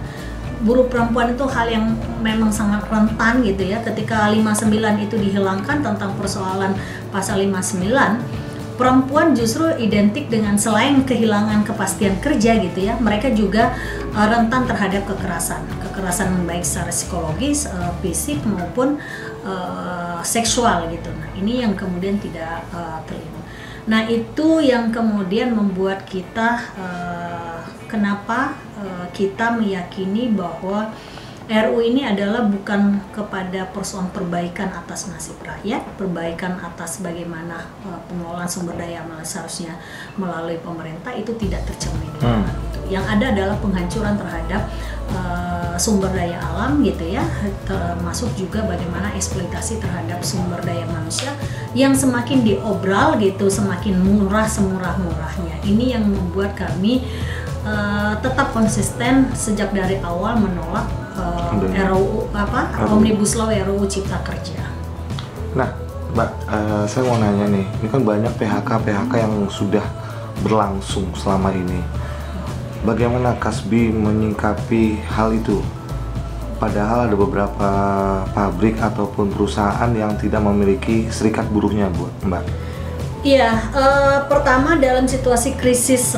Buruh perempuan itu hal yang memang sangat rentan gitu ya. Ketika 59 itu dihilangkan tentang persoalan pasal 59, perempuan justru identik dengan selain kehilangan kepastian kerja gitu ya, mereka juga rentan terhadap kekerasan baik secara psikologis, fisik maupun seksual gitu. Nah, ini yang kemudian tidak terlibat. Nah, itu yang kemudian membuat kita kenapa kita meyakini bahwa RU ini adalah bukan kepada persoalan perbaikan atas nasib rakyat, perbaikan atas bagaimana pengelolaan sumber daya seharusnya melalui pemerintah, itu tidak tercermin. Yang ada adalah penghancuran terhadap sumber daya alam gitu ya, termasuk juga bagaimana eksploitasi terhadap sumber daya manusia yang semakin diobral gitu, semakin murah semurah-murahnya. Ini yang membuat kami tetap konsisten sejak dari awal menolak RUU Omnibus Law RUU Cipta Kerja. Nah, Mbak, saya mau nanya nih, ini kan banyak PHK yang sudah berlangsung selama ini. Bagaimana Kasbi menyikapi hal itu? padahal ada beberapa pabrik ataupun perusahaan yang tidak memiliki serikat buruhnya, Mbak? Iya, pertama dalam situasi krisis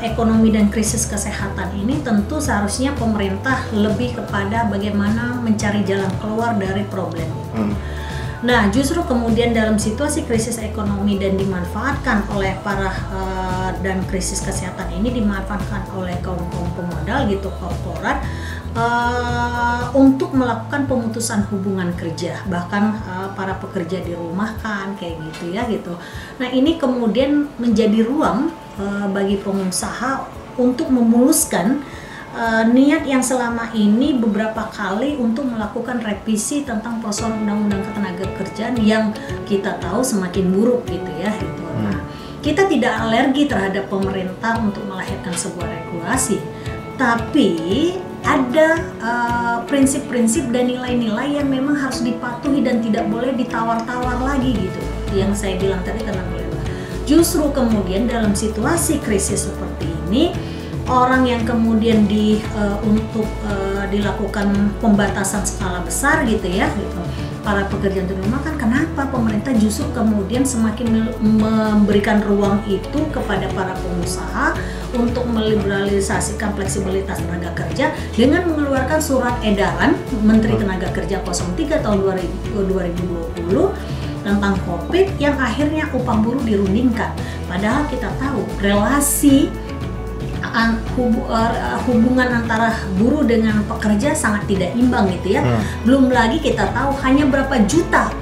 ekonomi dan krisis kesehatan ini tentu seharusnya pemerintah lebih kepada bagaimana mencari jalan keluar dari problem itu. Nah, justru kemudian dalam situasi krisis ekonomi dan dimanfaatkan oleh dan krisis kesehatan ini dimanfaatkan oleh kaum pemodal gitu, korporat, untuk melakukan pemutusan hubungan kerja, bahkan para pekerja dirumahkan kayak gitu ya gitu. Nah, ini kemudian menjadi ruang bagi pengusaha untuk memuluskan niat yang selama ini beberapa kali untuk melakukan revisi tentang persoalan undang-undang ketenagakerjaan yang kita tahu semakin buruk gitu ya gitu. Nah, kita tidak alergi terhadap pemerintah untuk melahirkan sebuah regulasi, tapi ada prinsip-prinsip dan nilai-nilai yang memang harus dipatuhi dan tidak boleh ditawar-tawar lagi gitu. Yang saya bilang tadi karena justru kemudian dalam situasi krisis seperti ini, orang yang kemudian dilakukan pembatasan skala besar gitu ya gitu, para pekerja di rumah kan, kenapa pemerintah justru kemudian semakin memberikan ruang itu kepada para pengusaha untuk meliberalisasikan fleksibilitas tenaga kerja dengan mengeluarkan surat edaran Menteri Tenaga Kerja 03 tahun 2020 tentang COVID yang akhirnya upah buruh dirundingkan. Padahal kita tahu relasi hubungan antara buruh dengan pekerja sangat tidak imbang gitu ya. Belum lagi kita tahu hanya berapa juta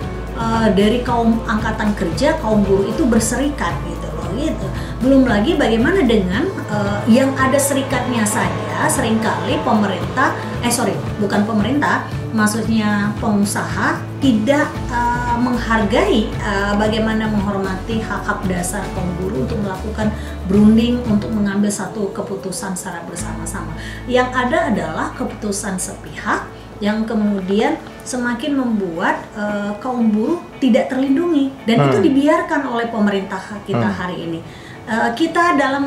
dari kaum angkatan kerja, kaum buruh itu berserikat gitu loh gitu. Belum lagi bagaimana dengan yang ada serikatnya saja seringkali maksudnya pengusaha tidak menghargai bagaimana menghormati hak-hak dasar kaum buruh untuk melakukan berunding untuk mengambil satu keputusan secara bersama-sama. Yang ada adalah keputusan sepihak yang kemudian semakin membuat kaum buruh tidak terlindungi dan itu dibiarkan oleh pemerintah kita hari ini. Kita dalam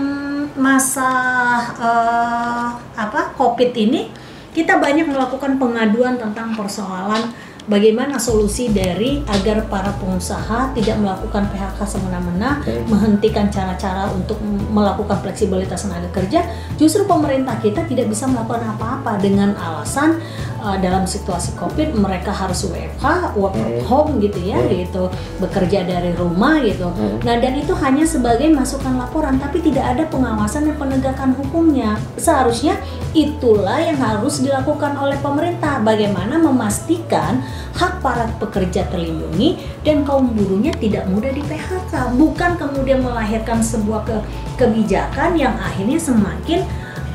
masa COVID ini kita banyak melakukan pengaduan tentang persoalan bagaimana solusi dari agar para pengusaha tidak melakukan PHK semena-mena, menghentikan cara-cara untuk melakukan fleksibilitas tenaga kerja. Justru pemerintah kita tidak bisa melakukan apa-apa dengan alasan dalam situasi COVID mereka harus WFH, work from home gitu ya, gitu, bekerja dari rumah gitu. Nah, dan itu hanya sebagai masukan laporan, tapi tidak ada pengawasan dan penegakan hukumnya. Seharusnya itulah yang harus dilakukan oleh pemerintah, bagaimana memastikan hak para pekerja terlindungi dan kaum buruhnya tidak mudah di PHK, bukan kemudian melahirkan sebuah kebijakan yang akhirnya semakin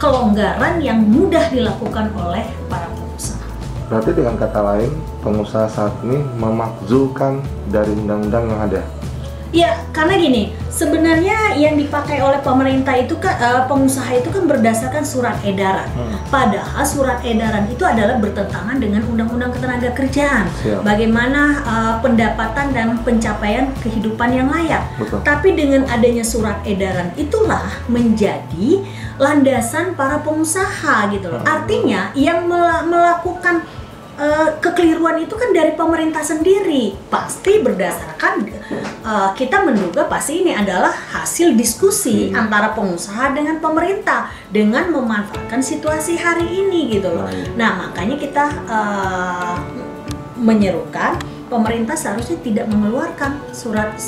kelonggaran yang mudah dilakukan oleh para pengusaha. Berarti dengan kata lain, pengusaha saat ini memakzulkan dari undang-undang yang ada? Ya, karena gini, sebenarnya yang dipakai oleh pemerintah itu kan, pengusaha itu kan berdasarkan surat edaran. Padahal surat edaran itu adalah bertentangan dengan Undang-Undang Ketenagakerjaan. Bagaimana pendapatan dan pencapaian kehidupan yang layak. Betul. Tapi dengan adanya surat edaran itulah menjadi landasan para pengusaha gitu loh. Artinya yang melakukan kekeliruan itu kan dari pemerintah sendiri, pasti berdasarkan kita menduga pasti ini adalah hasil diskusi antara pengusaha dengan pemerintah dengan memanfaatkan situasi hari ini gitu loh. Nah, makanya kita menyerukan pemerintah seharusnya tidak mengeluarkan surat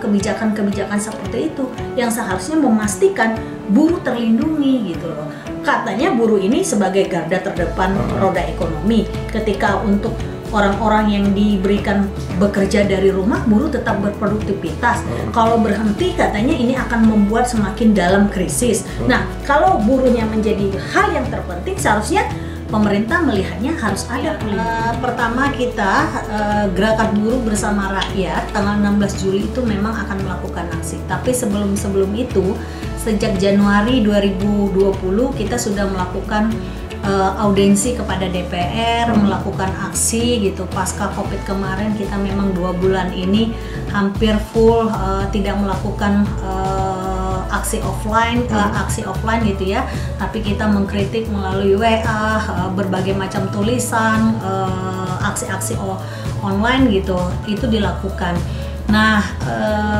kebijakan-kebijakan seperti itu yang seharusnya memastikan buruh terlindungi gitu loh. Katanya buruh ini sebagai garda terdepan roda ekonomi. Ketika untuk orang-orang yang diberikan bekerja dari rumah, buruh tetap berproduktivitas. Kalau berhenti katanya ini akan membuat semakin dalam krisis. Nah, kalau buruhnya menjadi hal yang terpenting, seharusnya pemerintah melihatnya harus ada pelindungan. Pertama kita Gerakan Buruh Bersama Rakyat tanggal 16 Juli itu memang akan melakukan aksi. Tapi sebelum itu sejak Januari 2020 kita sudah melakukan audiensi kepada DPR, melakukan aksi gitu. Pasca COVID kemarin kita memang 2 bulan ini hampir full tidak melakukan aksi offline gitu ya, tapi kita mengkritik melalui WA, berbagai macam tulisan, aksi-aksi online gitu, itu dilakukan. Nah,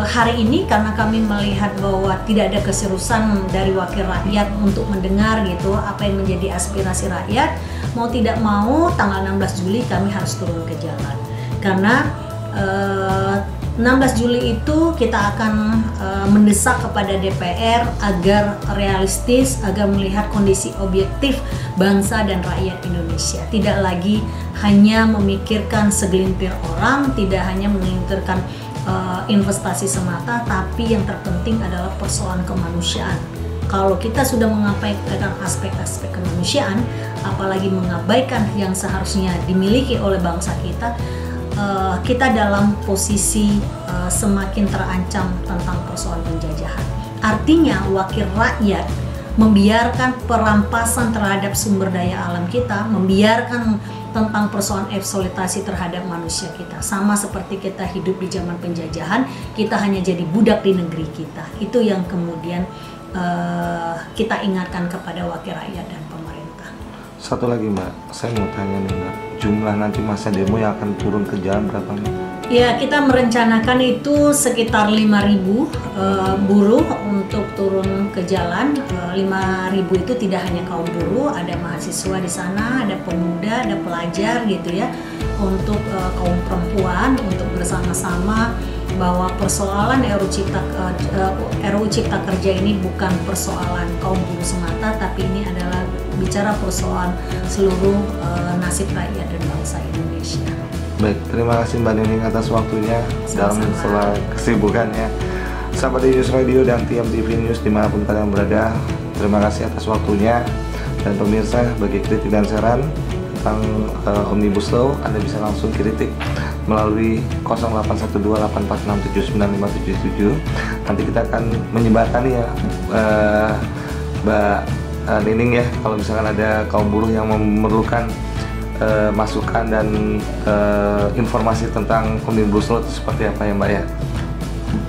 hari ini karena kami melihat bahwa tidak ada keseriusan dari wakil rakyat untuk mendengar gitu apa yang menjadi aspirasi rakyat, mau tidak mau tanggal 16 Juli kami harus turun ke jalan. Karena 16 Juli itu kita akan mendesak kepada DPR agar realistis, agar melihat kondisi objektif bangsa dan rakyat Indonesia. Tidak lagi hanya memikirkan segelintir orang, tidak hanya memikirkan investasi semata, tapi yang terpenting adalah persoalan kemanusiaan. Kalau kita sudah mengabaikan aspek-aspek kemanusiaan, apalagi mengabaikan yang seharusnya dimiliki oleh bangsa kita, kita dalam posisi semakin terancam tentang persoalan penjajahan. Artinya wakil rakyat membiarkan perampasan terhadap sumber daya alam kita, membiarkan tentang persoalan eksploitasi terhadap manusia kita. Sama seperti kita hidup di zaman penjajahan, kita hanya jadi budak di negeri kita. Itu yang kemudian kita ingatkan kepada wakil rakyat dan pemerintah. Satu lagi Mbak, saya mau tanya nih Mbak, jumlah nanti masa demo yang akan turun ke jalan berapa Mbak? Ya, kita merencanakan itu sekitar 5.000 buruh untuk turun ke jalan. 5.000 itu tidak hanya kaum buruh, ada mahasiswa di sana, ada pemuda, ada pelajar gitu ya. Untuk kaum perempuan, untuk bersama-sama bahwa persoalan RUU Cipta Kerja ini bukan persoalan kaum buruh semata, tapi ini adalah bicara persoalan seluruh nasib rakyat dan bangsa Indonesia. Baik, terima kasih Mbak Nining atas waktunya dalam sela kesibukannya. Sahabat News Radio dan TMTV News dimanapun kalian berada, terima kasih atas waktunya. Dan pemirsa, bagi kritik dan saran tentang Omnibus Law, Anda bisa langsung kritik melalui 081284679577. Nanti kita akan menyebarkan ya Mbak Nining ya, kalau misalkan ada kaum buruh yang memerlukan masukan dan informasi tentang Omnibus Law seperti apa ya Mbak ya?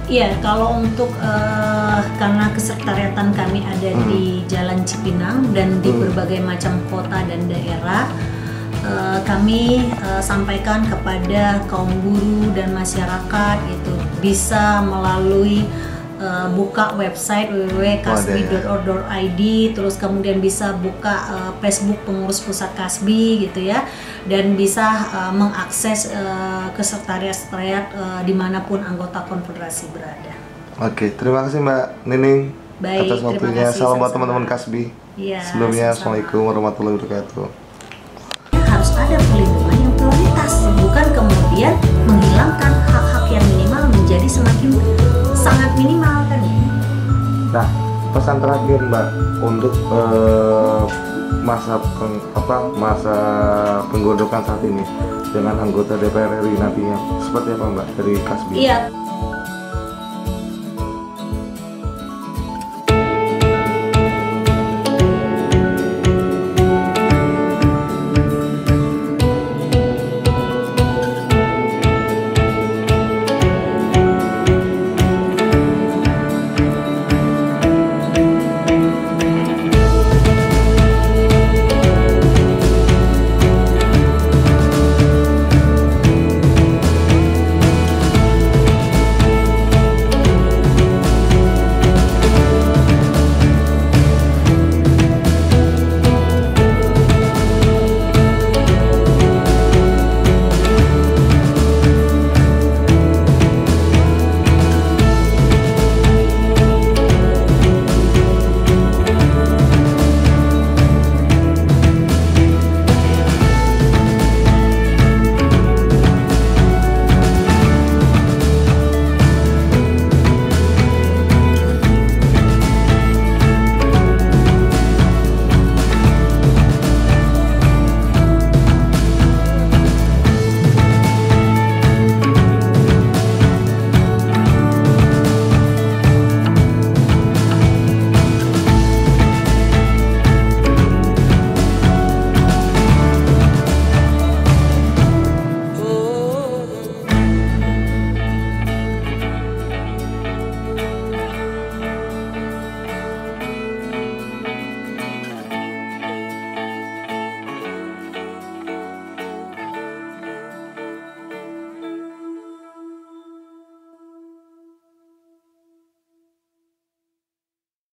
Iya, kalau untuk karena kesekretariatan kami ada di Jalan Cipinang dan di berbagai macam kota dan daerah, kami sampaikan kepada kaum buruh dan masyarakat itu bisa melalui buka website www.kasbi.org.id, terus kemudian bisa buka Facebook pengurus pusat Kasbi gitu ya, dan bisa mengakses kesekretariat dimanapun anggota konfederasi berada. Oke, terima kasih Mbak Nining atas waktunya. Salam buat teman-teman Kasbi. Ya, sebelumnya Assalamualaikum warahmatullahi wabarakatuh. Harus ada perlindungan yang prioritas, bukan kemudian menghilangkan hak-hak yang minimal menjadi semakin sangat minimal kan. Nah, pesan terakhir Mbak untuk masa penggodokan saat ini dengan anggota DPR RI nantinya seperti apa Mbak dari Kasbi? Iya.